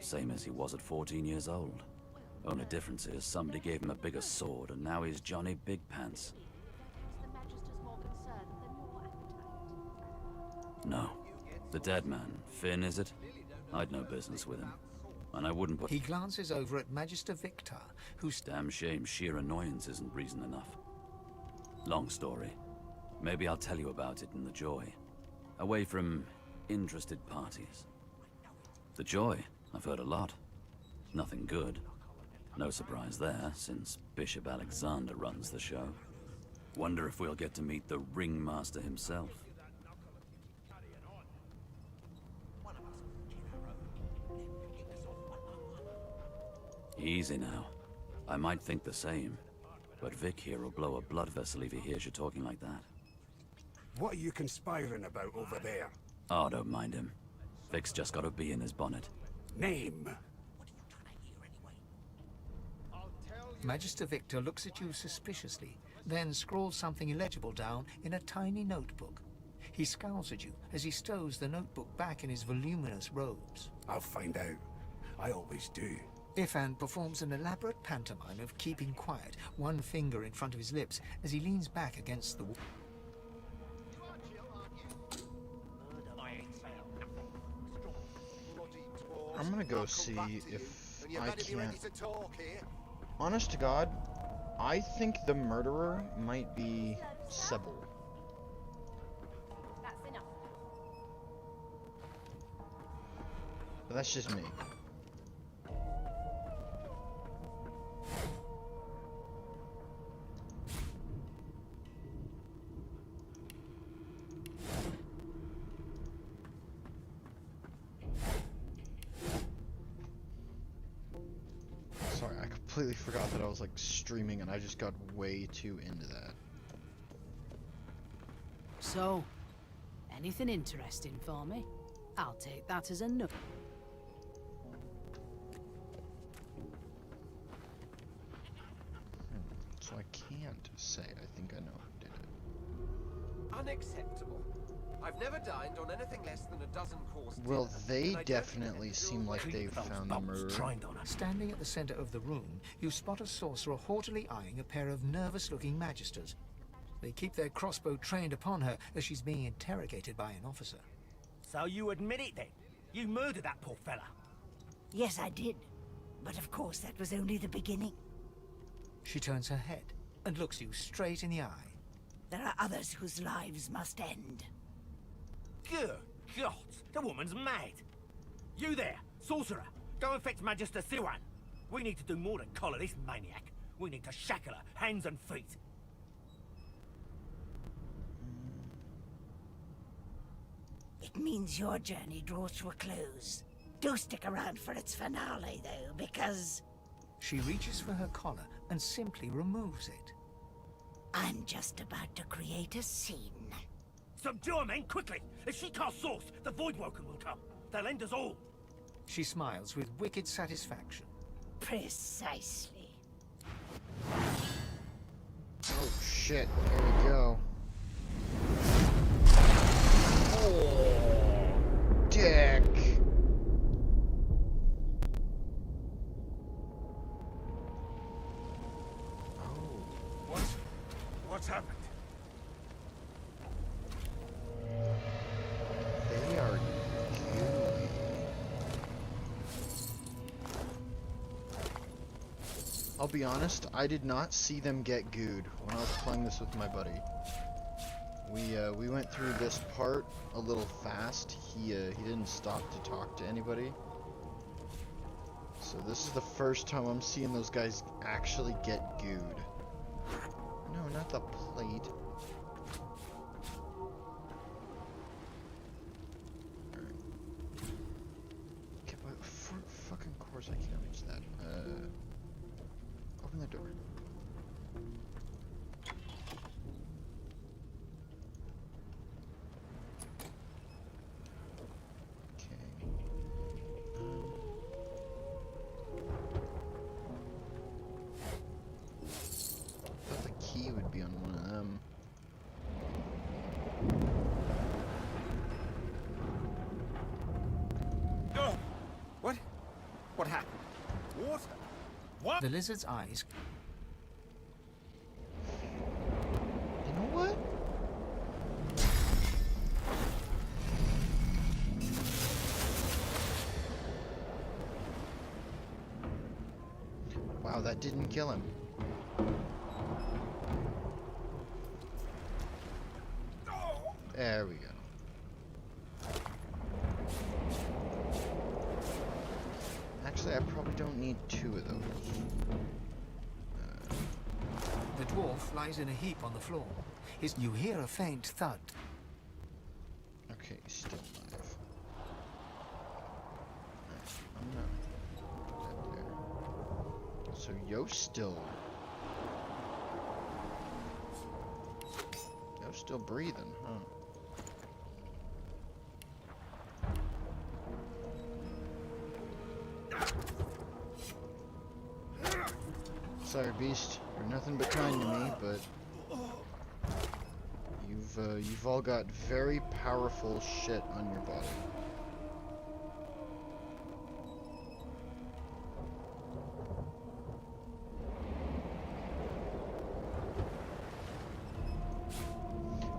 Q: Same as he was at 14 years old. Only difference is somebody gave him a bigger sword, and now he's Johnny Big Pants. No. The dead man. Finn, is it? I'd no business with him. And I wouldn't put...
F: He glances over at Magister Victor, who's...
Q: Damn shame sheer annoyance isn't reason enough. Long story. Maybe I'll tell you about it in the Joy. Away from interested parties. The Joy? I've heard a lot. Nothing good. No surprise there, since Bishop Alexander runs the show. Wonder if we'll get to meet the ringmaster himself. Easy now. I might think the same, but Vic here will blow a blood vessel if he hears you talking like that.
N: What are you conspiring about over there?
Q: Oh, don't mind him. Vic's just got a bee in his bonnet.
N: Name?
F: Magister Victor looks at you suspiciously, then scrawls something illegible down in a tiny notebook. He scowls at you as he stows the notebook back in his voluminous robes.
N: I'll find out. I always do.
F: Ifan performs an elaborate pantomime of keeping quiet, one finger in front of his lips as he leans back against the wall.
A: I'm gonna go see if I can't... Honest to God, I think the murderer might be Sebel.
J: That's enough.
A: But that's just me. Sorry, I completely forgot that I was like streaming and I just got way too into that.
G: So, anything interesting for me? I'll take that as a no.
A: So I can't say I think I know who did it.
M: Unacceptable. I've never dined on anything less than a dozen course dinner.
A: Well, they definitely seem like they've found the murderer.
F: Standing at the center of the room, you spot a sorcerer haughtily eyeing a pair of nervous-looking magisters. They keep their crossbow trained upon her as she's being interrogated by an officer.
B: So you admit it then? You murdered that poor fella?
R: Yes, I did. But of course, that was only the beginning.
F: She turns her head and looks you straight in the eye.
R: There are others whose lives must end.
B: Good God, the woman's mad. You there, sorcerer, go and fetch Magister Siwan. We need to do more than collar this maniac. We need to shackle her, hands and feet.
R: It means your journey draws to a close. Do stick around for its finale, though, because...
F: She reaches for her collar and simply removes it.
R: I'm just about to create a scene.
B: Subdue her, men, quickly! If she casts source, the Voidwoken will come. They'll end us all.
F: She smiles with wicked satisfaction.
R: Precisely.
A: Oh shit, here we go. Oh, dick.
D: What's happened?
A: They are gooey. I'll be honest, I did not see them get gooed when I was playing this with my buddy. We went through this part a little fast. He didn't stop to talk to anybody. So this is the first time I'm seeing those guys actually get gooed. No, not the plate. Okay, but for fucking course I can't reach that. Open the door.
O: What happened? Water? What?
F: The lizard's eyes.
A: You know what? Wow, that didn't kill him. There we go. Actually, I probably don't need two of those.
F: The dwarf lies in a heap on the floor. You hear a faint thud.
A: Okay, he's still alive. I'm not dead there. So Yo's still breathing, huh? Sorry, Beast. You're nothing but kind to me, but you've all got very powerful shit on your body.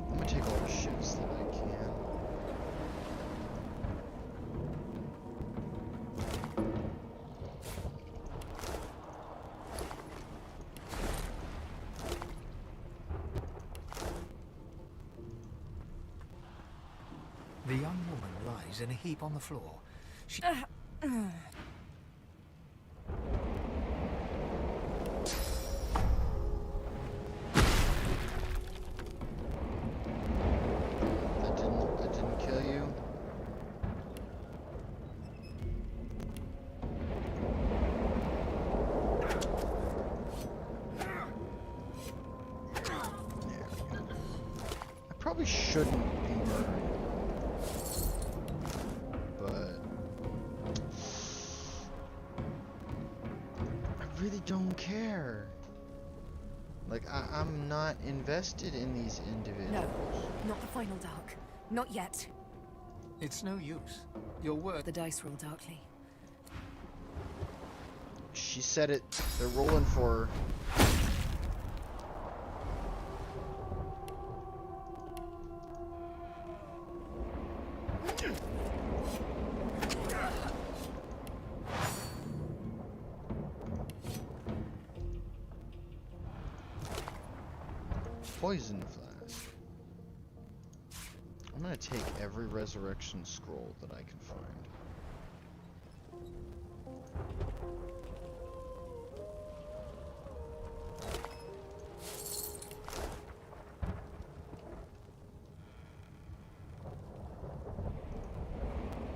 A: I'm gonna take all the shits that I can.
F: The young woman lies in a heap on the floor. She...
A: That didn't kill you. I probably shouldn't be murdering. Don't care. Like, I'm not invested in these individuals.
J: No, not the final dark. Not yet.
F: It's no use. Your word.
J: The dice roll darkly.
A: She said it. They're rolling for her. Poison flask. I'm gonna take every resurrection scroll that I can find.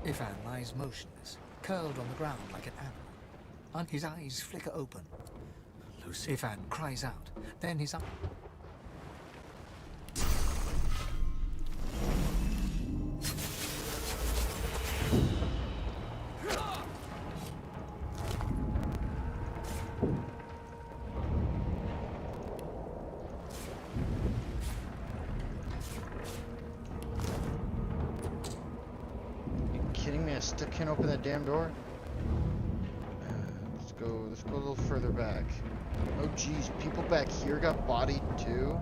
F: Ivan lies motionless, curled on the ground like an animal. His eyes flicker open.
H: Lucy.
F: Ivan cries out. Then his eyes...
A: Still can't open that damn door. Let's go a little further back. Oh geez, people back here got bodied too?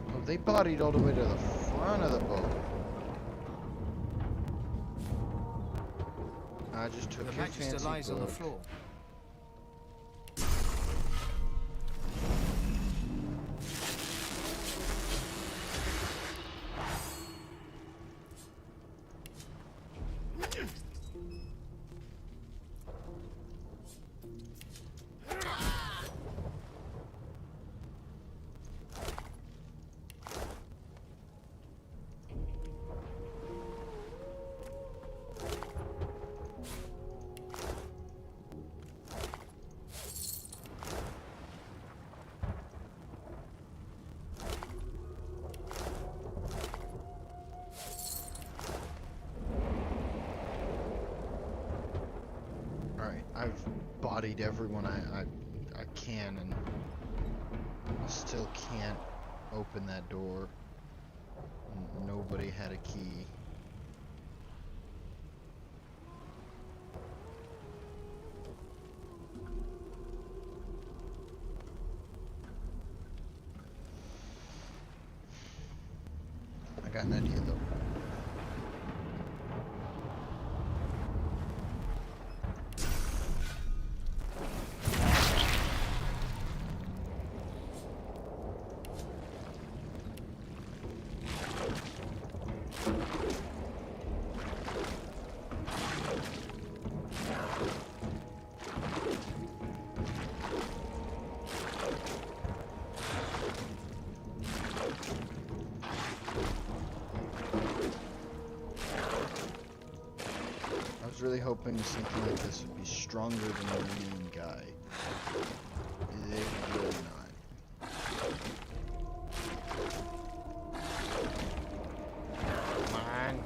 A: Oh, they bodied all the way to the front of the boat. I just took
F: The
A: your
F: Magister
A: fancy
F: lies on the
A: book.
F: floor.
A: Alright, I've bodied everyone I can, and I still can't open that door. Nobody had a key. I got an idea though. I was really hoping something like this would be stronger than the main guy. It will not. Come on.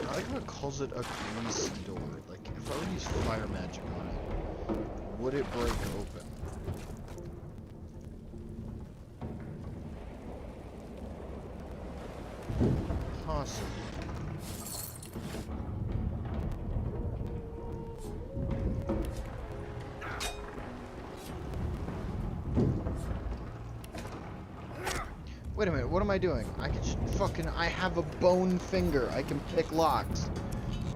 A: I like how it calls it a greasy door. Like, if I were to use fire magic on it, would it break open? Possibly. Wait a minute, what am I doing? I can I have a bone finger. I can pick locks.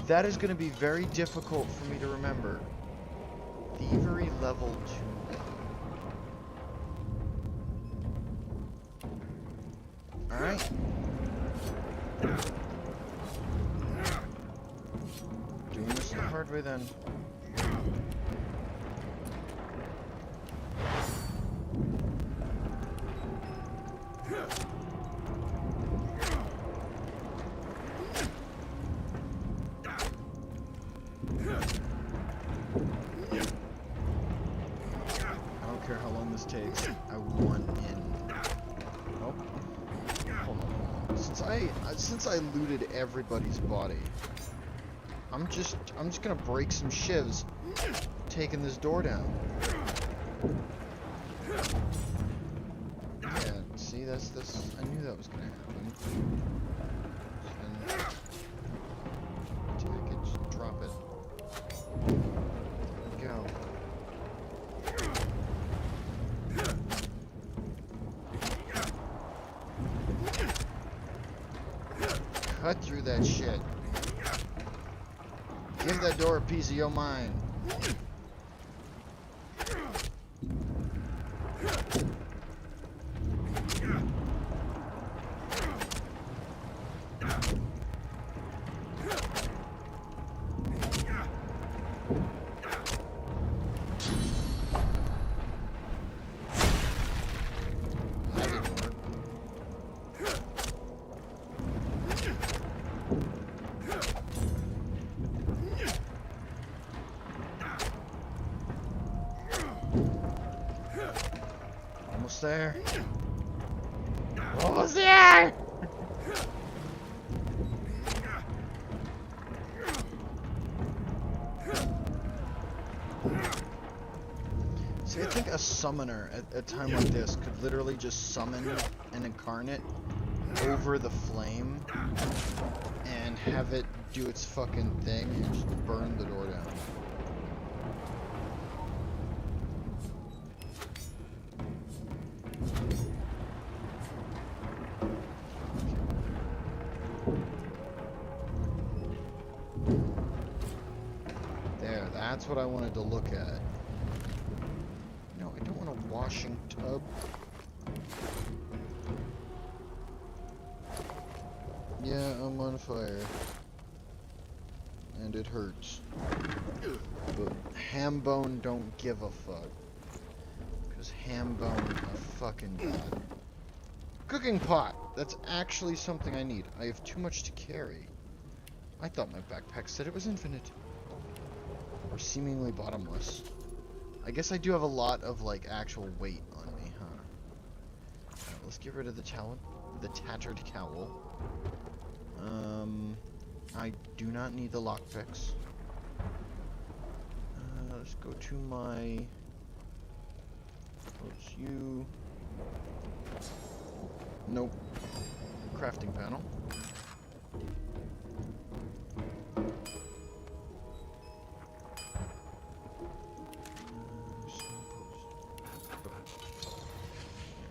A: That is going to be very difficult for me to remember. Thievery level 2. Alright. Doing this the hard way then. I don't care how long this takes. I want in. Nope. Hold on. Since I looted everybody's body, I'm just gonna break some shivs, taking this door down. Yeah. See, that's I knew that was gonna happen. Then attack it. Just drop it. Go. Cut through that shit. Give that door a piece of your mind. Almost there. Almost there! See, I think a summoner at a time like this could literally just summon an incarnate over the flame and have it do its fucking thing and just burn the door down. There, that's what I wanted to look at. No, I don't want a washing tub. Yeah, I'm on fire. And it hurts. But Hambone don't give a fuck. Because Hambone a fucking god. Cooking pot! That's actually something I need. I have too much to carry. I thought my backpack said it was infinite. Or seemingly bottomless. I guess I do have a lot of, like, actual weight on me, huh? Alright, let's get rid of the towel. The tattered cowl. I do not need the lockpicks. Let's go to my... Close you. Nope. Crafting panel. There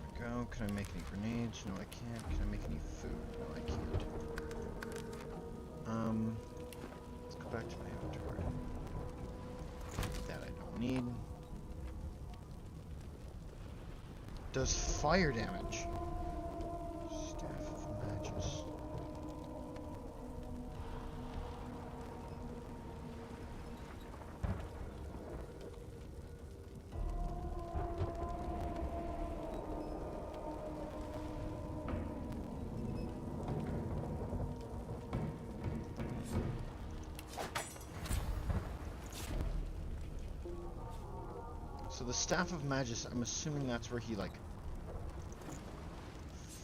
A: we go. Can I make any grenades? No, I can't. Can I make any food? No, I can't. Let's go back to my inventory. That I don't need. Does fire damage. Staff of Magus. So the Staff of Magus, I'm assuming that's where he, like,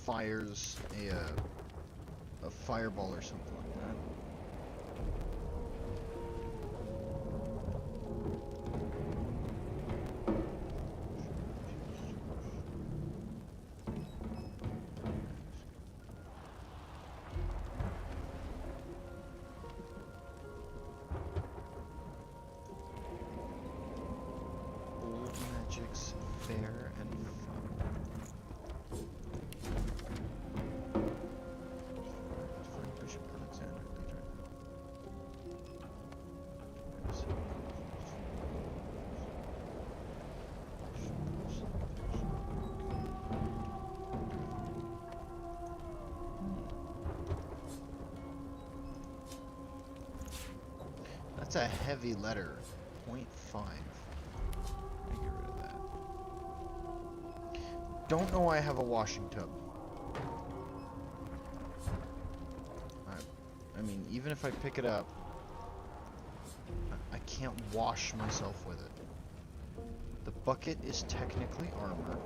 A: fires a fireball or something like that. Old magic's fair and fun. Bishop Alexander, leader. That's a heavy letter. 0.5. Get rid of that. Don't know why I have a washing tub. I mean, even if I pick it up, I can't wash myself with it. The bucket is technically armor.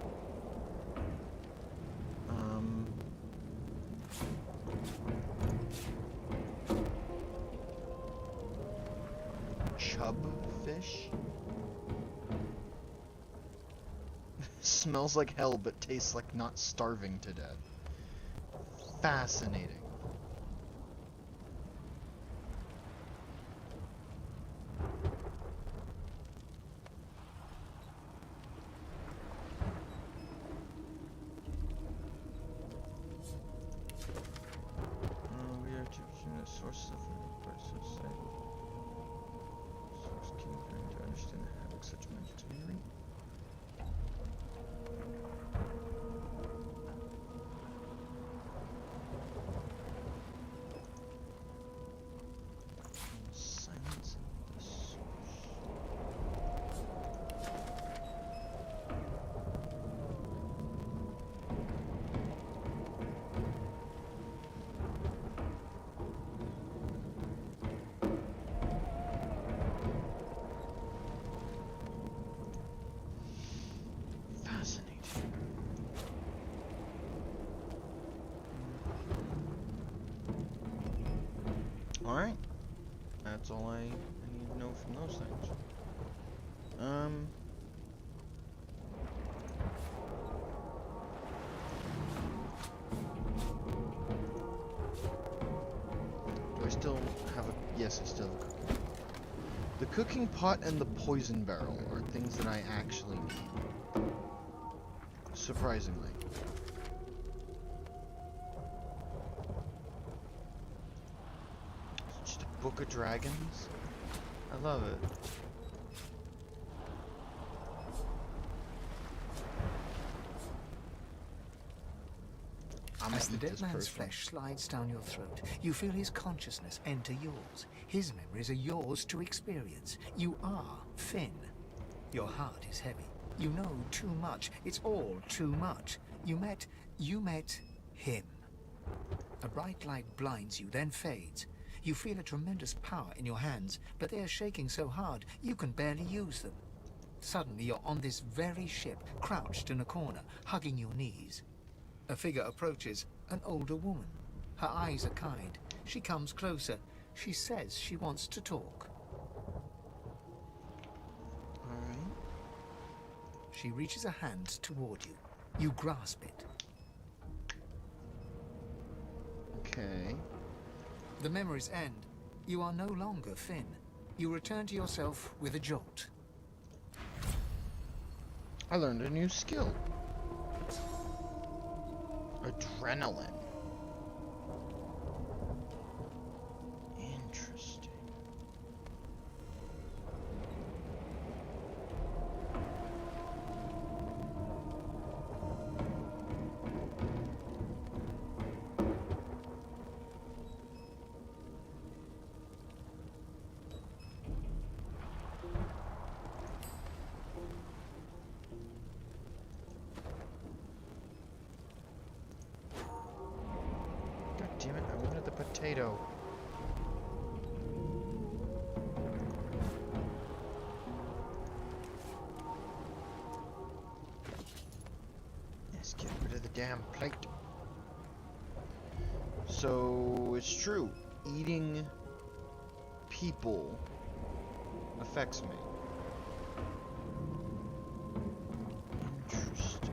A: Chub fish? Smells like hell, but tastes like not starving to death. Fascinating. We are to a source of society. Source key to understand the havoc such magics may wreak. Yes, I still have a cooking. The cooking pot and the poison barrel are things that I actually need. Surprisingly. It's just a book of dragons. I love it.
F: As the dead man's flesh slides down your throat, you feel his consciousness enter yours. His memories are yours to experience. You are Finn. Your heart is heavy. You know too much. It's all too much. You met him. A bright light blinds you, then fades. You feel a tremendous power in your hands, but they are shaking so hard you can barely use them. Suddenly you're on this very ship, crouched in a corner, hugging your knees. A figure approaches, an older woman. Her eyes are kind. She comes closer. She says she wants to talk.
A: Alright.
F: She reaches a hand toward you. You grasp it.
A: Okay.
F: The memories end. You are no longer Finn. You return to yourself with a jolt.
A: I learned a new skill. Adrenaline. Interesting. Damn it, I wanted the potato. Let's get rid of the damn plate. So, it's true. Eating people affects me. Interesting.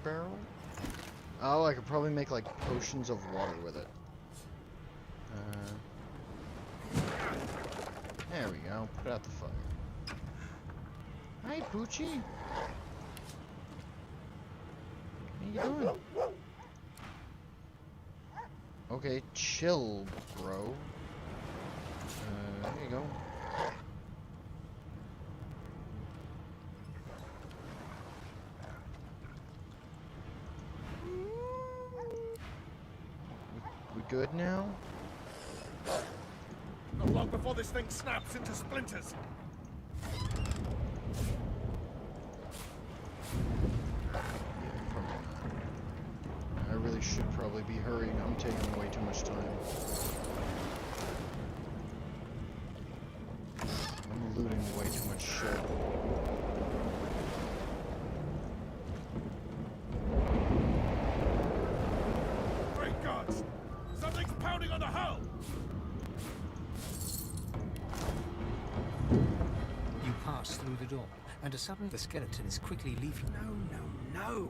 A: Barrel? Oh, I could probably make like potions of water with it. There we go. Put out the fire. Hi, Poochie. How you doing? Okay, chill, bro. There you go. Good now?
D: Not long before this thing snaps into splinters.
A: I really should probably be hurrying. I'm taking way too much time. I'm looting way too much shit.
D: On the hull.
F: You pass through the door, and suddenly the skeleton is quickly leaving.
O: No.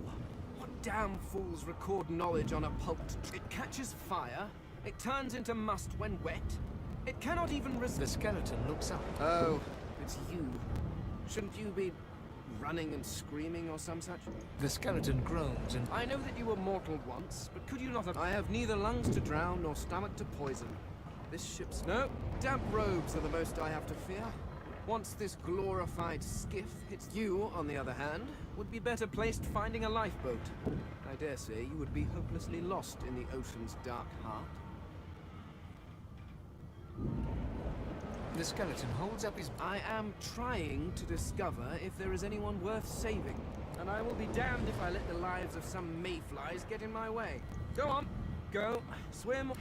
O: What damn fools record knowledge on a pulped... It catches fire, it turns into must when wet, it cannot even
F: The skeleton looks up.
O: Oh, it's you. Shouldn't you be running and screaming or some such?
F: The skeleton groans and...
O: I know that you were mortal once, but could you not have... I have neither lungs to drown nor stomach to poison. This ship's... No, damp robes are the most I have to fear. Once this glorified skiff hits you, on the other hand, would be better placed finding a lifeboat. I dare say you would be hopelessly lost in the ocean's dark heart.
F: The skeleton holds up his...
O: I am trying to discover if there is anyone worth saving, and I will be damned if I let the lives of some mayflies get in my way. Go on, go, swim.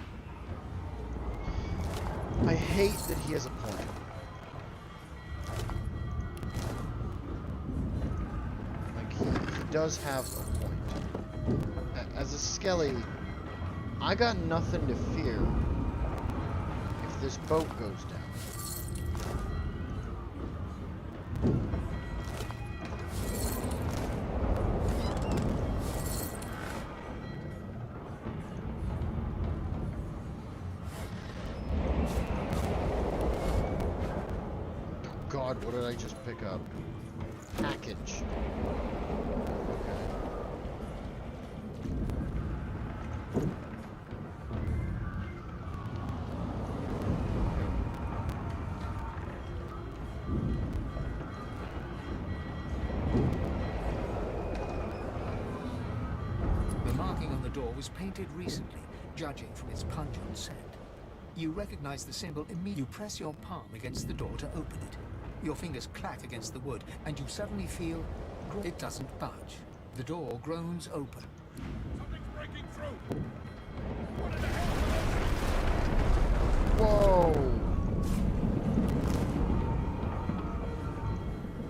A: I hate that he has a point. Like, he does have a point. As a Skelly, I got nothing to fear if this boat goes down. God, what did I just pick up? Package.
F: The marking on the door was painted recently, judging from its pungent scent. You recognize the symbol immediately. You press your palm against the door to open it. Your fingers clack against the wood, and you suddenly feel it doesn't budge. The door groans open.
D: Something's breaking through!
A: Whoa!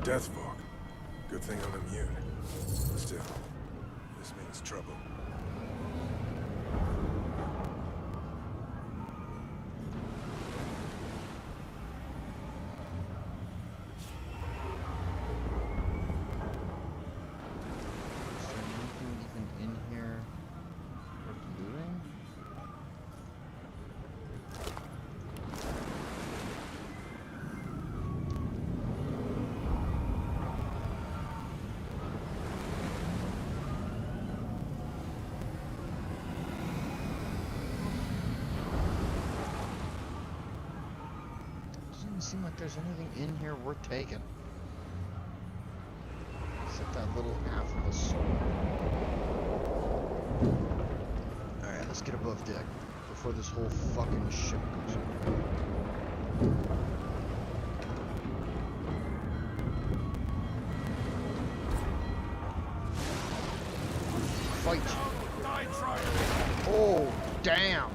D: Death fog. Good thing I'm immune. Still, this means trouble.
A: Seem like there's anything in here worth taking. Except that little half of a sword. Alright, let's get above deck before this whole fucking ship goes over. Fight! Oh, damn!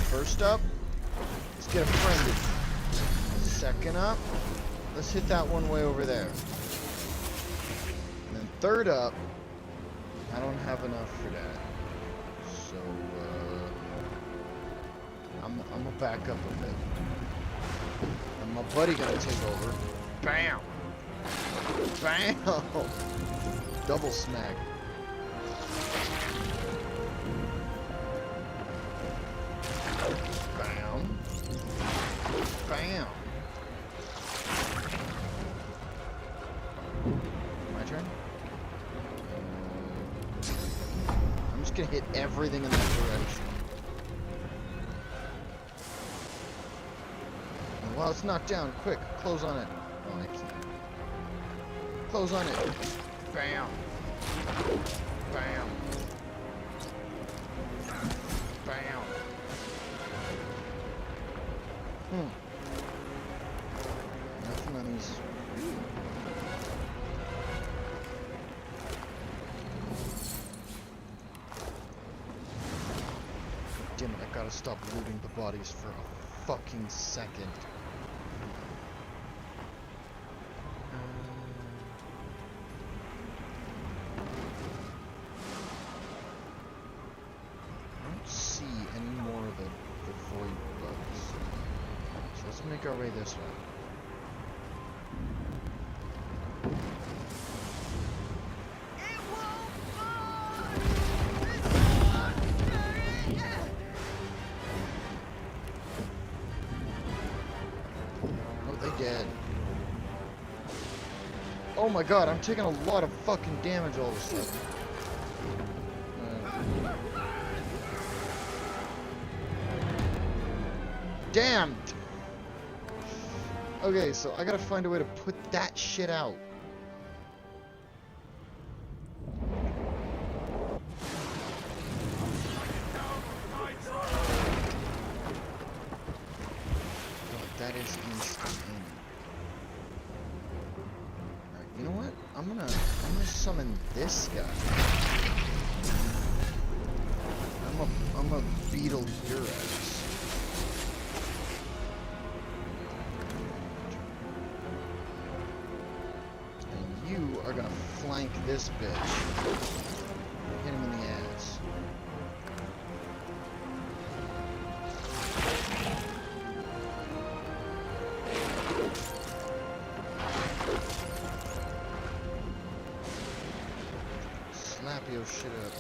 A: First up, let's get a friendly. Second up, let's hit that one way over there. And then third up, I don't have enough for that. So, I'm gonna back up a bit. And my buddy gonna take over. Bam! Bam! Double smack. Bam! My turn? I'm just gonna hit everything in that direction. And while it's knocked down, quick, close on it. Oh, I can't. Close on it. Bam! Bam! Bam! Nothing on these. Damn it, I gotta stop looting the bodies for a fucking second. I don't see any more of the void bugs. So let's make our way this way. Oh, they dead. Oh my god, I'm taking a lot of fucking damage all of a sudden. Damn! Okay, so I gotta find a way to put that shit out. God, that is insane. Alright, you know what? I'm gonna summon this guy. I'm a beetle your ass. And you are gonna flank this bitch. Hit him in the ass. Slap your shit up.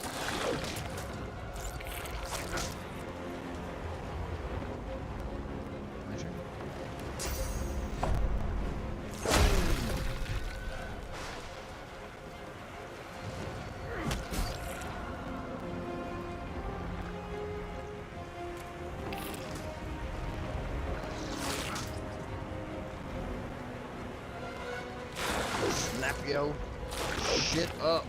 A: My turn. Slap yo shit up.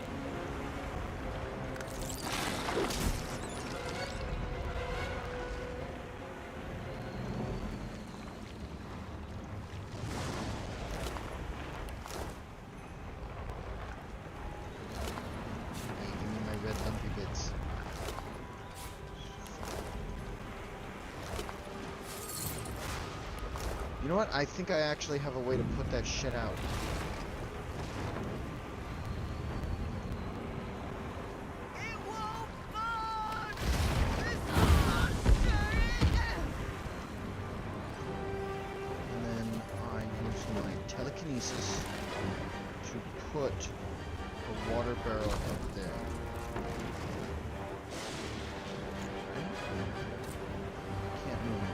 A: Hey, give me my red lumpy bits. You know what? I think I actually have a way to put that shit out. And then I use my telekinesis to put a water barrel up there. Can't move it.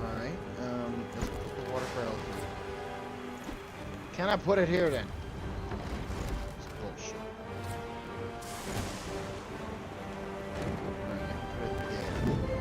A: Alright, let's put the water barrel here. Can I put it here then? It's bullshit. Alright, I can put it there.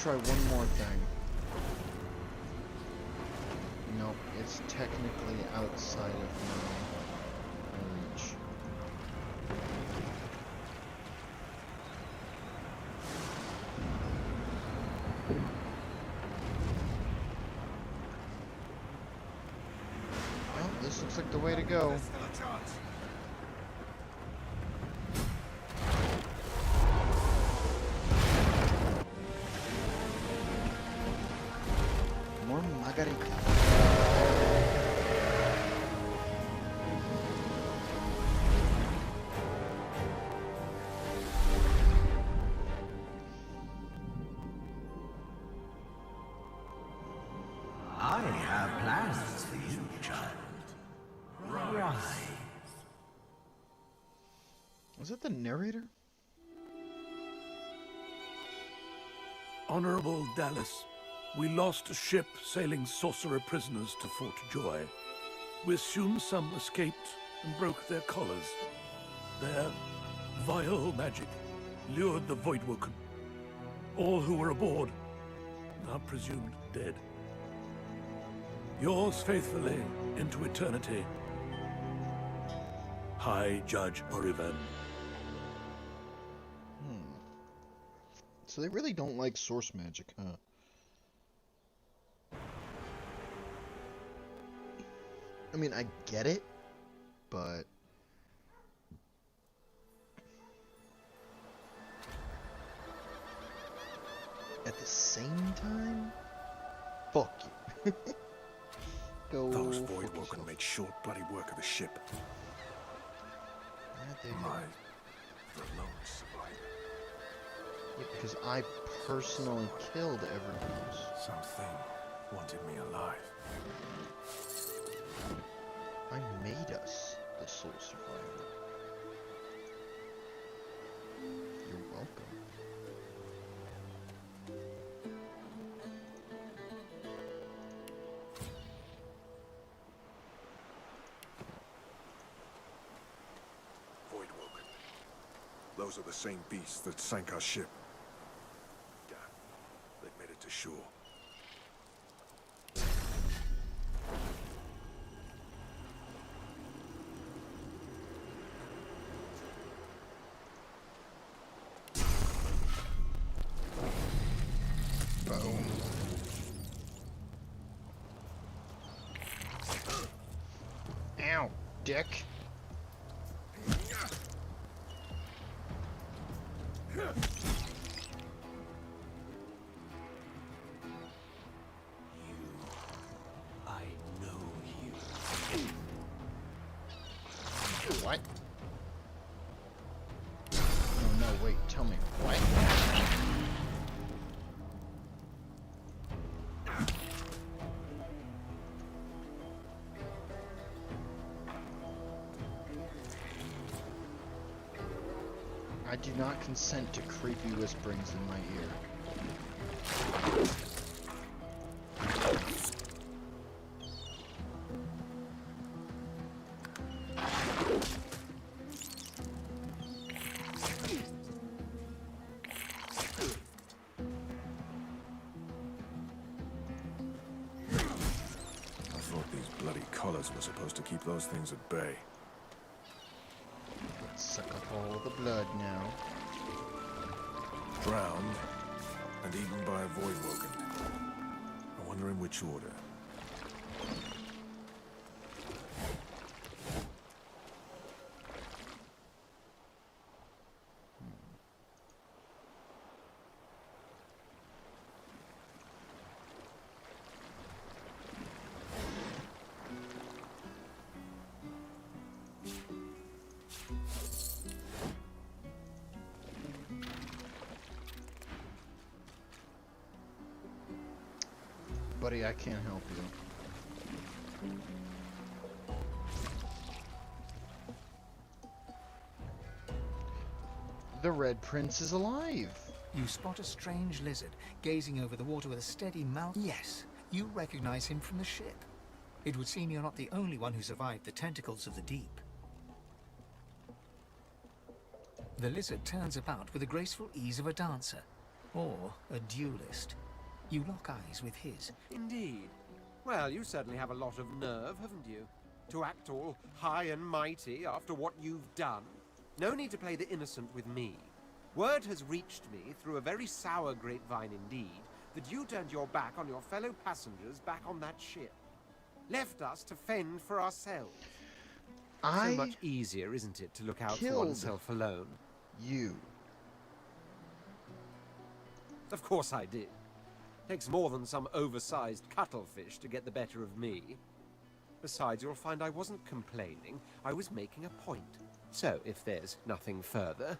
A: Try one more thing. Nope, it's technically outside of my reach. Well, this looks like the way to go. More margarita.
B: I have plans for you, child. Rise.
A: Was it the narrator?
N: Honorable Dallas, we lost a ship sailing sorcerer prisoners to Fort Joy. We assume some escaped and broke their collars. Their vile magic lured the Voidwoken. All who were aboard are presumed dead. Yours faithfully into eternity, High Judge Orivan.
A: So they really don't like source magic, huh? I mean, I get it, but... at the same time? Fuck you. Go.
D: Those Voidwoken made short bloody work of the ship.
A: There you
D: My
A: go.
D: the lone survivor.
A: Yeah, because I personally killed everyone else.
D: Something wanted me alive.
A: I made us the sole survivor. You're welcome.
D: Voidwoken. Those are the same beasts that sank our ship. Damn. They've made it to shore.
A: Boom. Ow, dick.
K: I know you.
A: What? Oh no, wait, tell me, what? I do not consent to creepy whisperings in my ear.
D: I thought these bloody collars were supposed to keep those things at bay.
A: Let's suck up all the blood now.
D: Drowned and eaten by a Voidwoken. I wonder in which order.
A: Buddy, I can't help you. The Red Prince is alive!
F: You spot a strange lizard gazing over the water with a steady mouth. Yes, you recognize him from the ship. It would seem you're not the only one who survived the tentacles of the deep. The lizard turns about with the graceful ease of a dancer, or a duelist. You lock eyes with his.
M: Indeed. Well, you certainly have a lot of nerve, haven't you? To act all high and mighty after what you've done. No need to play the innocent with me. Word has reached me through a very sour grapevine indeed that you turned your back on your fellow passengers back on that ship. Left us to fend for ourselves. So much easier, isn't it, to look out for oneself alone?
A: You.
M: Of course I did. Takes more than some oversized cuttlefish to get the better of me. Besides, you'll find I wasn't complaining. I was making a point. So, if there's nothing further...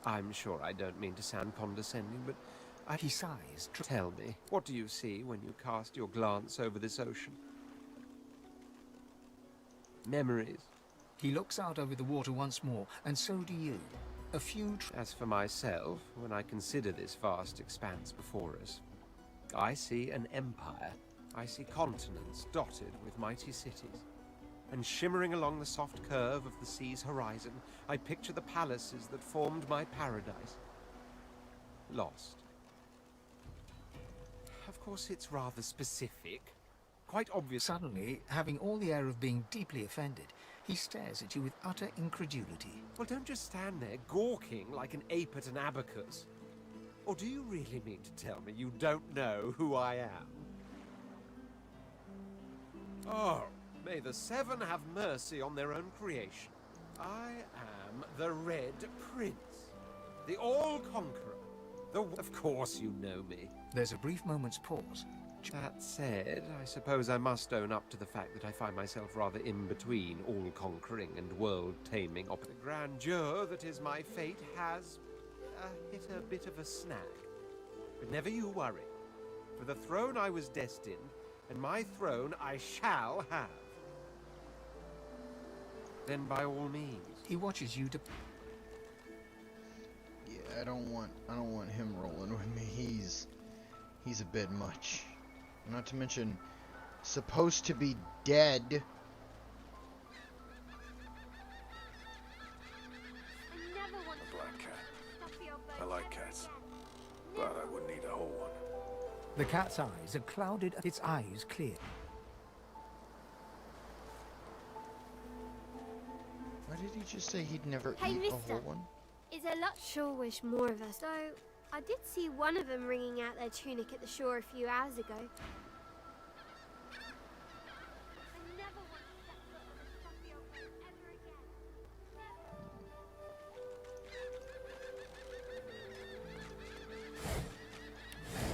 M: I'm sure I don't mean to sound condescending, but
F: He sighs.
M: Tell me, what do you see when you cast your glance over this ocean? Memories.
F: He looks out over the water once more, and so do you. A few...
M: As for myself, when I consider this vast expanse before us, I see an empire. I see continents dotted with mighty cities. And shimmering along the soft curve of the sea's horizon, I picture the palaces that formed my paradise. Lost. Of course, it's rather specific. Quite obvious.
F: Suddenly, having all the air of being deeply offended, he stares at you with utter incredulity.
M: Well, don't just stand there gawking like an ape at an abacus. Or do you really mean to tell me you don't know who I am? Oh, may the Seven have mercy on their own creation. I am the Red Prince, the All-Conqueror. Of course you know me.
F: There's a brief moment's pause.
M: That said, I suppose I must own up to the fact that I find myself rather in between all-conquering and world-taming. The grandeur that is my fate has hit a bit of a snag. But never you worry. For the throne I was destined, and my throne I shall have. Then by all means.
F: He watches you
A: Yeah, I don't want him rolling with me. He's a bit much. Not to mention, supposed to be dead.
N: A black cat. I like cats, but I wouldn't eat a whole one.
F: The cat's eyes are clouded, its eyes clear.
A: Why did he just say he'd never
I: Hey,
A: eat
I: mister.
A: a whole one?
I: Is a lot sure wish more of us. Though I did see one of them wringing out their tunic at the shore a few hours ago.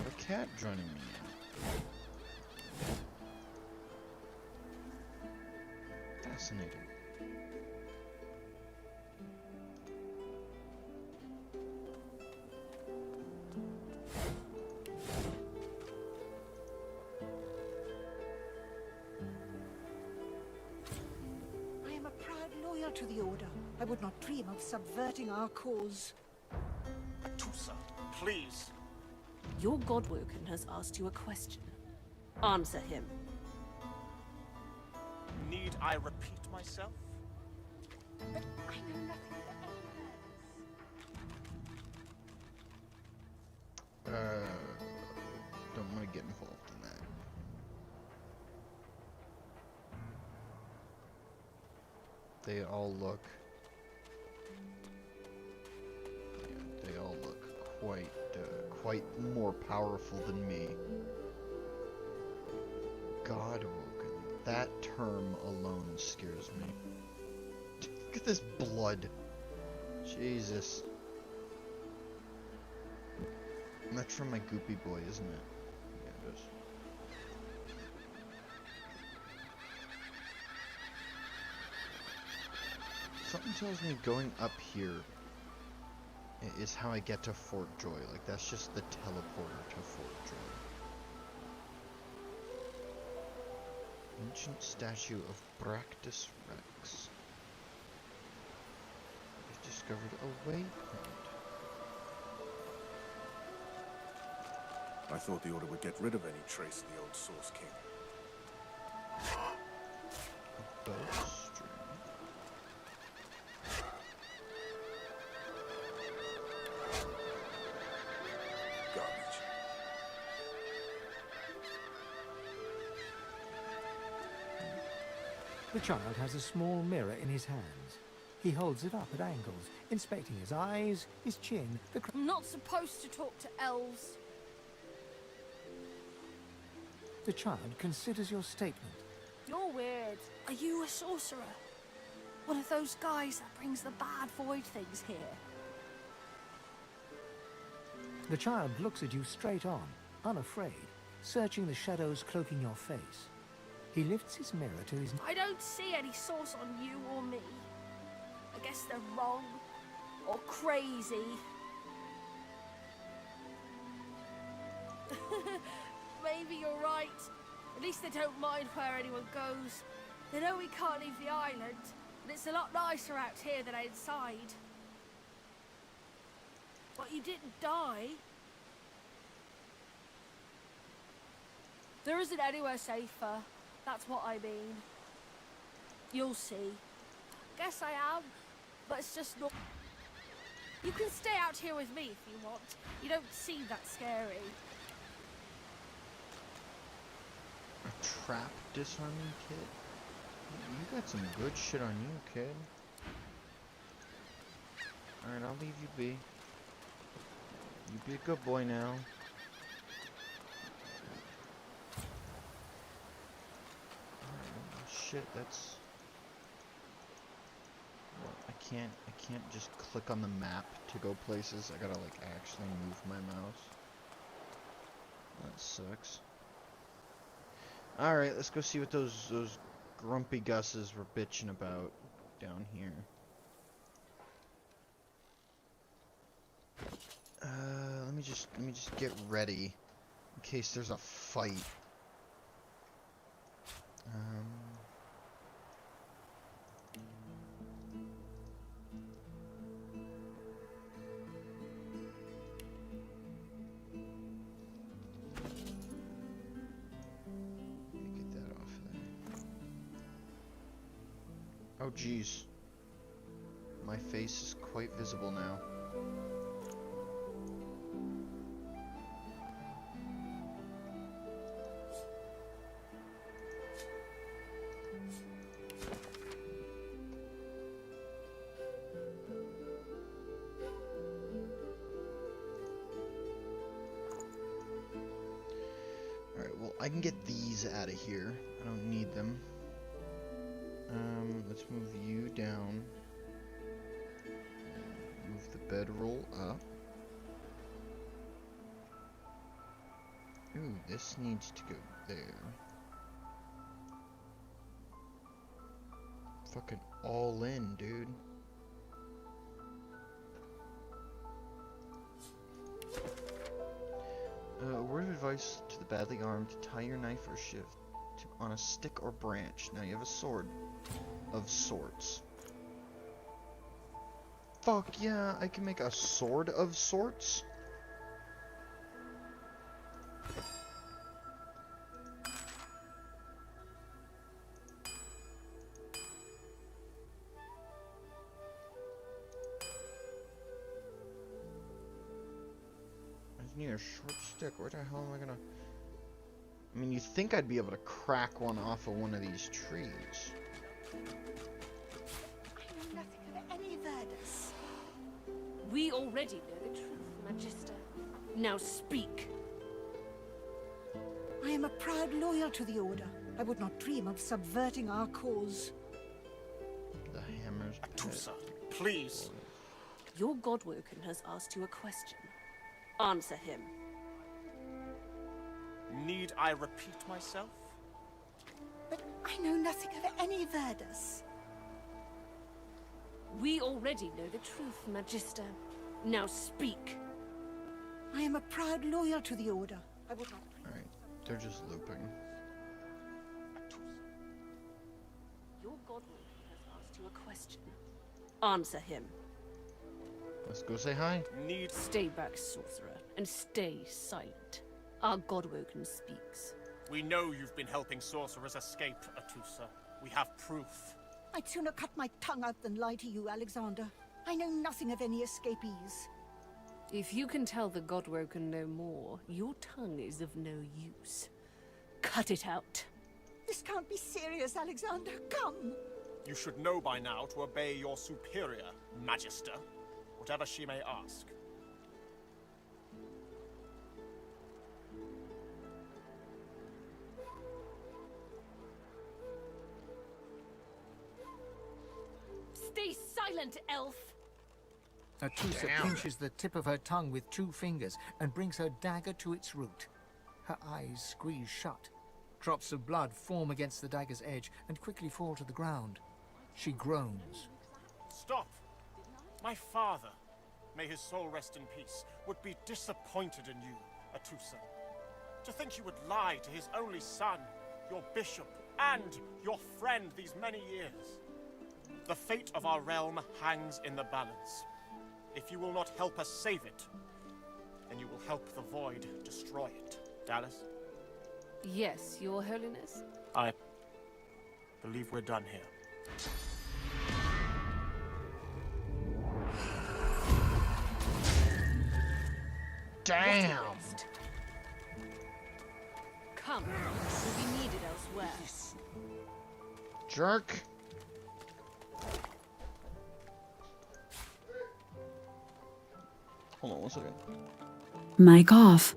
A: A cat joining me now. Fascinating.
R: I am a proud loyal to the Order. I would not dream of subverting our cause.
S: Atusa, please.
T: Your Godwoken has asked you a question. Answer him.
S: Need I repeat myself?
R: But I know nothing of any
A: Don't want to get involved in that. They all look. Yeah, they all look quite more powerful than me. Godwoken. That term alone scares me. Look at this blood. Jesus. And that's from my goopy boy, isn't it? Yeah, it is. Something tells me going up here is how I get to Fort Joy. Like, that's just the teleporter to Fort Joy. Ancient statue of Bractus Rex. We've discovered a waypoint.
N: I thought the Order would get rid of any trace of the old Source King.
A: A bowstring.
N: Garbage.
F: The child has a small mirror in his hands. He holds it up at angles, inspecting his eyes, his chin, the
T: I'm not supposed to talk to elves.
F: The child considers your statement.
T: You're weird. Are you a sorcerer? One of those guys that brings the bad void things here?
F: The child looks at you straight on, unafraid, searching the shadows cloaking your face. He lifts his mirror to his...
T: I don't see any source on you or me. I guess they're wrong. Or crazy. Maybe you're right. At least they don't mind where anyone goes. They know we can't leave the island, but it's a lot nicer out here than inside. But you didn't die. There isn't anywhere safer. That's what I mean. You'll see. Guess I am, but it's just not... You can stay out here with me if you want. You don't seem that scary.
A: A trap disarming kit? You got some good shit on you, kid. Alright, I'll leave you be. You be a good boy now. Shit, that's... What, I can't just click on the map to go places. I gotta, like, actually move my mouse. That sucks. Alright, let's go see what those grumpy Gusses were bitching about down here. Let me just get ready in case there's a fight. Get that off of there. Oh geez. My face is quite visible now. I can get these out of here. I don't need them. Let's move you down. Move the bedroll up. Ooh, this needs to go there. Fucking all in, dude. A word of advice to the badly armed: tie your knife or shift on a stick or branch. Now you have a sword of sorts. Fuck yeah, I can make a sword of sorts? I need a short stick. Where the hell am I gonna... I mean, you think I'd be able to crack one off of one of these trees.
J: I know nothing of any Verdus.
U: We already know the truth, Magister. Now speak.
V: I am a proud loyal to the Order. I would not dream of subverting our cause.
A: The hammer's
S: Atusa, please.
U: Your Godwoken has asked you a question. Answer him.
S: Need I repeat myself?
V: But I know nothing of any Verdus.
U: We already know the truth, Magister. Now speak.
V: I am a proud loyal to the Order. I would not...
A: Alright, they're just looping.
U: Your Godwoken has asked you a question. Answer him.
A: Let's go say hi.
U: Stay back, sorcerer, and stay silent. Our Godwoken speaks.
S: We know you've been helping sorcerers escape, Atusa. We have proof.
V: I'd sooner cut my tongue out than lie to you, Alexander. I know nothing of any escapees.
U: If you can tell the Godwoken no more, your tongue is of no use. Cut it out.
V: This can't be serious, Alexander. Come!
S: You should know by now to obey your superior, Magister, whatever she may ask.
U: Stay silent, elf!
F: Atusa pinches the tip of her tongue with 2 fingers and brings her dagger to its root. Her eyes squeeze shut. Drops of blood form against the dagger's edge and quickly fall to the ground. She groans.
S: Stop! My father, may his soul rest in peace, would be disappointed in you, Atusa. To think you would lie to his only son, your bishop, and your friend these many years. The fate of our realm hangs in the balance. If you will not help us save it, then you will help the Void destroy it. Dallas?
U: Yes, Your Holiness?
S: I believe we're done here.
A: Damn!
U: Come, you'll be needed elsewhere.
A: Jerk! Hold on 1 second.
W: Mic off.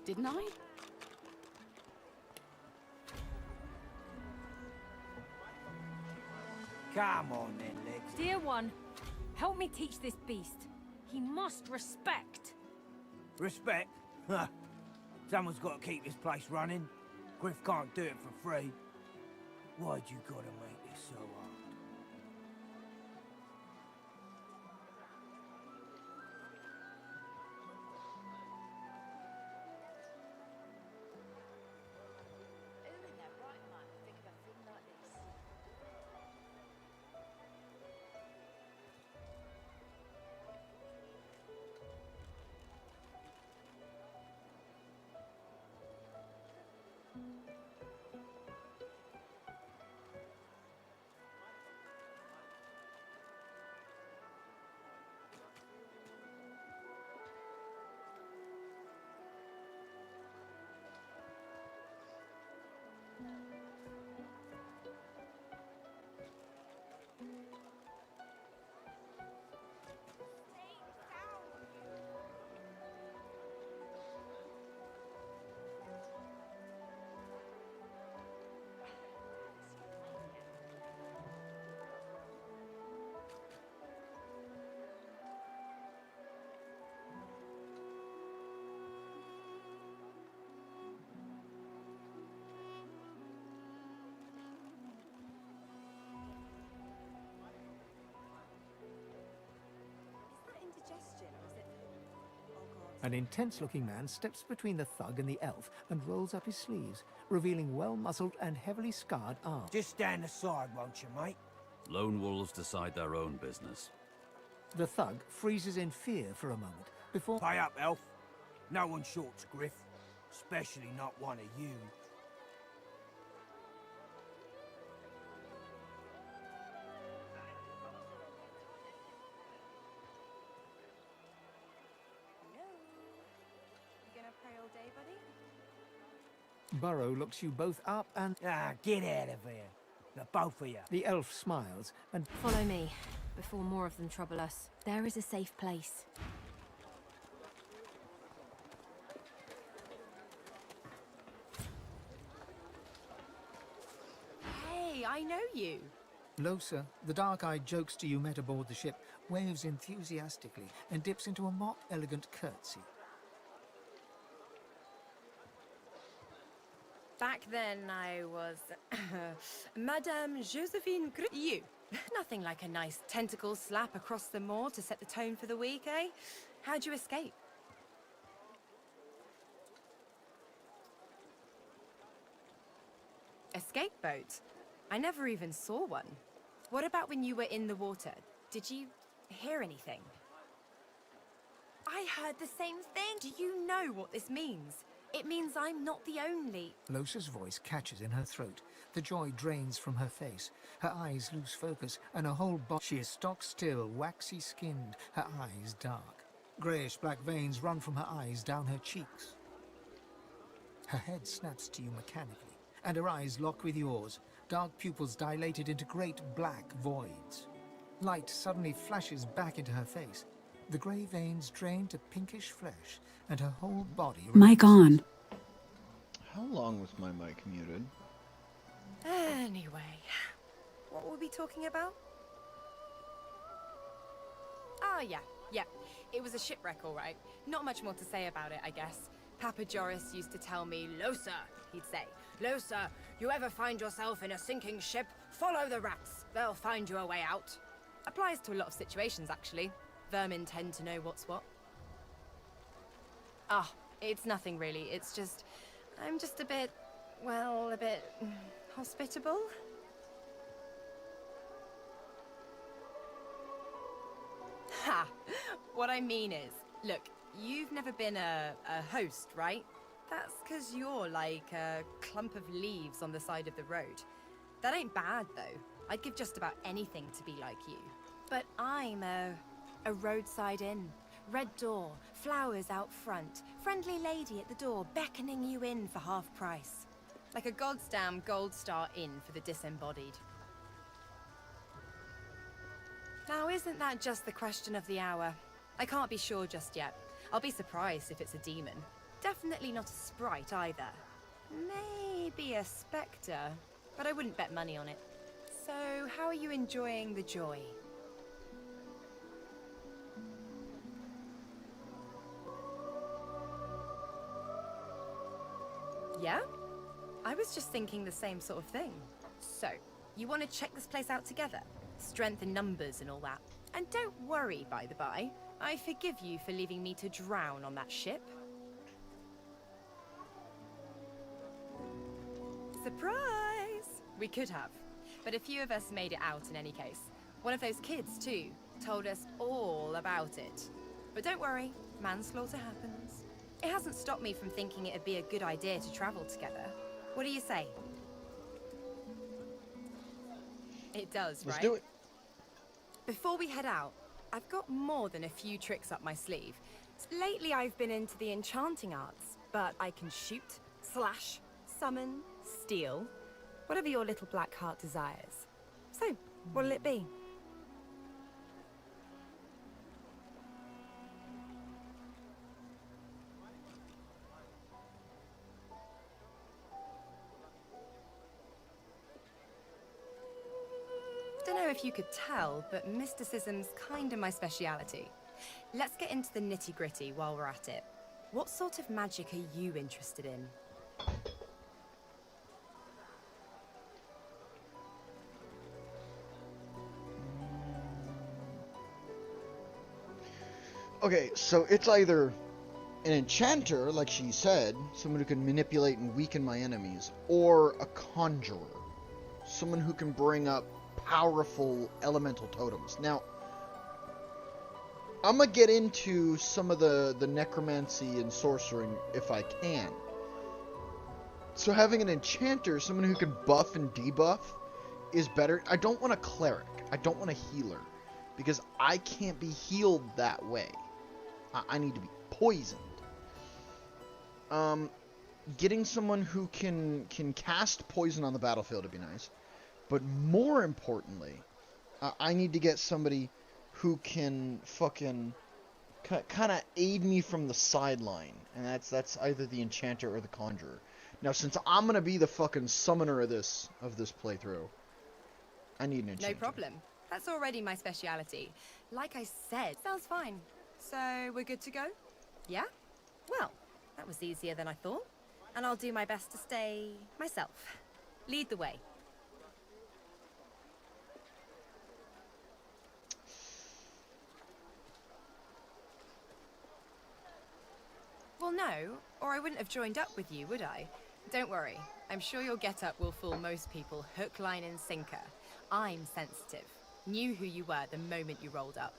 G: didn't I?
C: Come on then, Legs.
E: Dear one, help me teach this beast. He must respect.
C: Respect? Huh. Someone's got to keep this place running. Griff can't do it for free. Why'd you gotta make this so hard?
F: An intense-looking man steps between the thug and the elf and rolls up his sleeves, revealing well-muscled and heavily scarred arms.
C: Just stand aside, won't you, mate?
Q: Lone wolves decide their own business.
F: The thug freezes in fear for a moment before...
C: Pay up, elf. No one shorts Griff. Especially not one of you.
F: Burrow looks you both up and...
C: Ah, get out of here. The both of you.
F: The elf smiles and...
L: Follow me, before more of them trouble us. There is a safe place.
J: Hey, I know you.
F: Losa, the dark-eyed jokester you met aboard the ship, waves enthusiastically and dips into a mock elegant curtsy.
J: Back then, I was Madame Josephine You. Nothing like a nice tentacle slap across the moor to set the tone for the week, eh? How'd you escape? Escape boat? I never even saw one. What about when you were in the water? Did you hear anything? I heard the same thing. Do you know what this means? It means I'm not the only...
F: Losa's voice catches in her throat. The joy drains from her face. Her eyes lose focus, and her whole body... She is stock-still, waxy-skinned, her eyes dark. Greyish-black veins run from her eyes down her cheeks. Her head snaps to you mechanically, and her eyes lock with yours, dark pupils dilated into great black voids. Light suddenly flashes back into her face. The grey veins drain to pinkish flesh, and her whole body...
W: Mic on.
A: How long was my mic muted?
J: Anyway, what were we talking about? Oh, yeah. It was a shipwreck, all right. Not much more to say about it, I guess. Papa Joris used to tell me, Losa, he'd say, Losa, you ever find yourself in a sinking ship, follow the rats. They'll find you a way out. Applies to a lot of situations, actually. Vermin tend to know what's what. Ah, it's nothing really. It's just... I'm just a bit... well, a bit... hospitable? Ha! What I mean is, look, you've never been a host, right? That's because you're like a clump of leaves on the side of the road. That ain't bad, though. I'd give just about anything to be like you. But I'm a roadside inn. Red door, flowers out front, friendly lady at the door beckoning you in for half price. Like a goddamn gold star inn for the disembodied. Now, isn't that just the question of the hour? I can't be sure just yet. I'll be surprised if it's a demon. Definitely not a sprite either. Maybe a spectre, but I wouldn't bet money on it. So, how are you enjoying the joy? Yeah? I was just thinking the same sort of thing. So, you want to check this place out together? Strength in numbers and all that. And don't worry, by the by. I forgive you for leaving me to drown on that ship. Surprise! We could have. But a few of us made it out in any case. One of those kids, too, told us all about it. But don't worry, manslaughter happens. It hasn't stopped me from thinking it'd be a good idea to travel together. What do you say? It does, right?
A: Let's do it.
J: Before we head out, I've got more than a few tricks up my sleeve. Lately I've been into the enchanting arts, but I can shoot, slash, summon, steal, whatever your little black heart desires. So, what'll it be? Don't know if you could tell, but mysticism's kinda my speciality. Let's get into the nitty-gritty while we're at it. What sort of magic are you interested in?
A: Okay, so it's either an enchanter, like she said, someone who can manipulate and weaken my enemies, or a conjurer, someone who can bring up powerful elemental totems. Now, I'm gonna get into some of the necromancy and sorcering if I can. So having an enchanter, someone who can buff and debuff, is better. I don't want a cleric. I don't want a healer, because I can't be healed that way. I need to be poisoned. Getting someone who can cast poison on the battlefield would be nice. But more importantly, I need to get somebody who can fucking kind of aid me from the sideline. And that's either the enchanter or the conjurer. Now, since I'm going to be the fucking summoner of this playthrough, I need an enchanter.
J: No problem. That's already my speciality. Like I said, sounds fine. So, we're good to go? Yeah? Well, that was easier than I thought. And I'll do my best to stay myself. Lead the way. Well, no, or I wouldn't have joined up with you, would I? Don't worry. I'm sure your get-up will fool most people hook, line, and sinker. I'm sensitive. Knew who you were the moment you rolled up.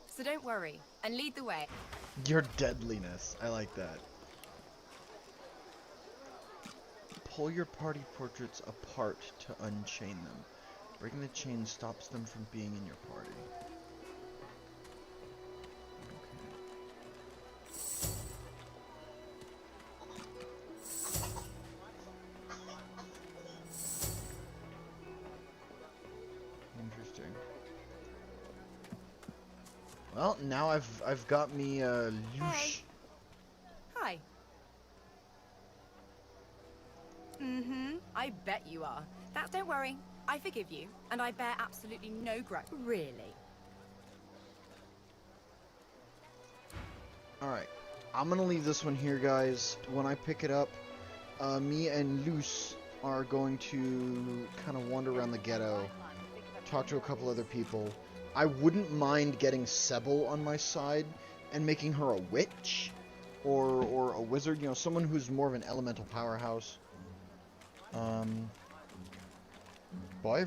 J: So don't worry, and lead the way.
A: Your deadliness. I like that. Pull your party portraits apart to unchain them. Breaking the chain stops them from being in your party. Interesting. Well, now I've got me Lush.
J: Hey. Hi. I bet you are. Don't worry. I forgive you, and I bear absolutely no grudge. Really.
A: Alright. I'm gonna leave this one here, guys. When I pick it up, me and Luce are going to kind of wander around the ghetto, talk to a couple other people. I wouldn't mind getting Sebel on my side and making her a witch or a wizard, you know, someone who's more of an elemental powerhouse. Bye.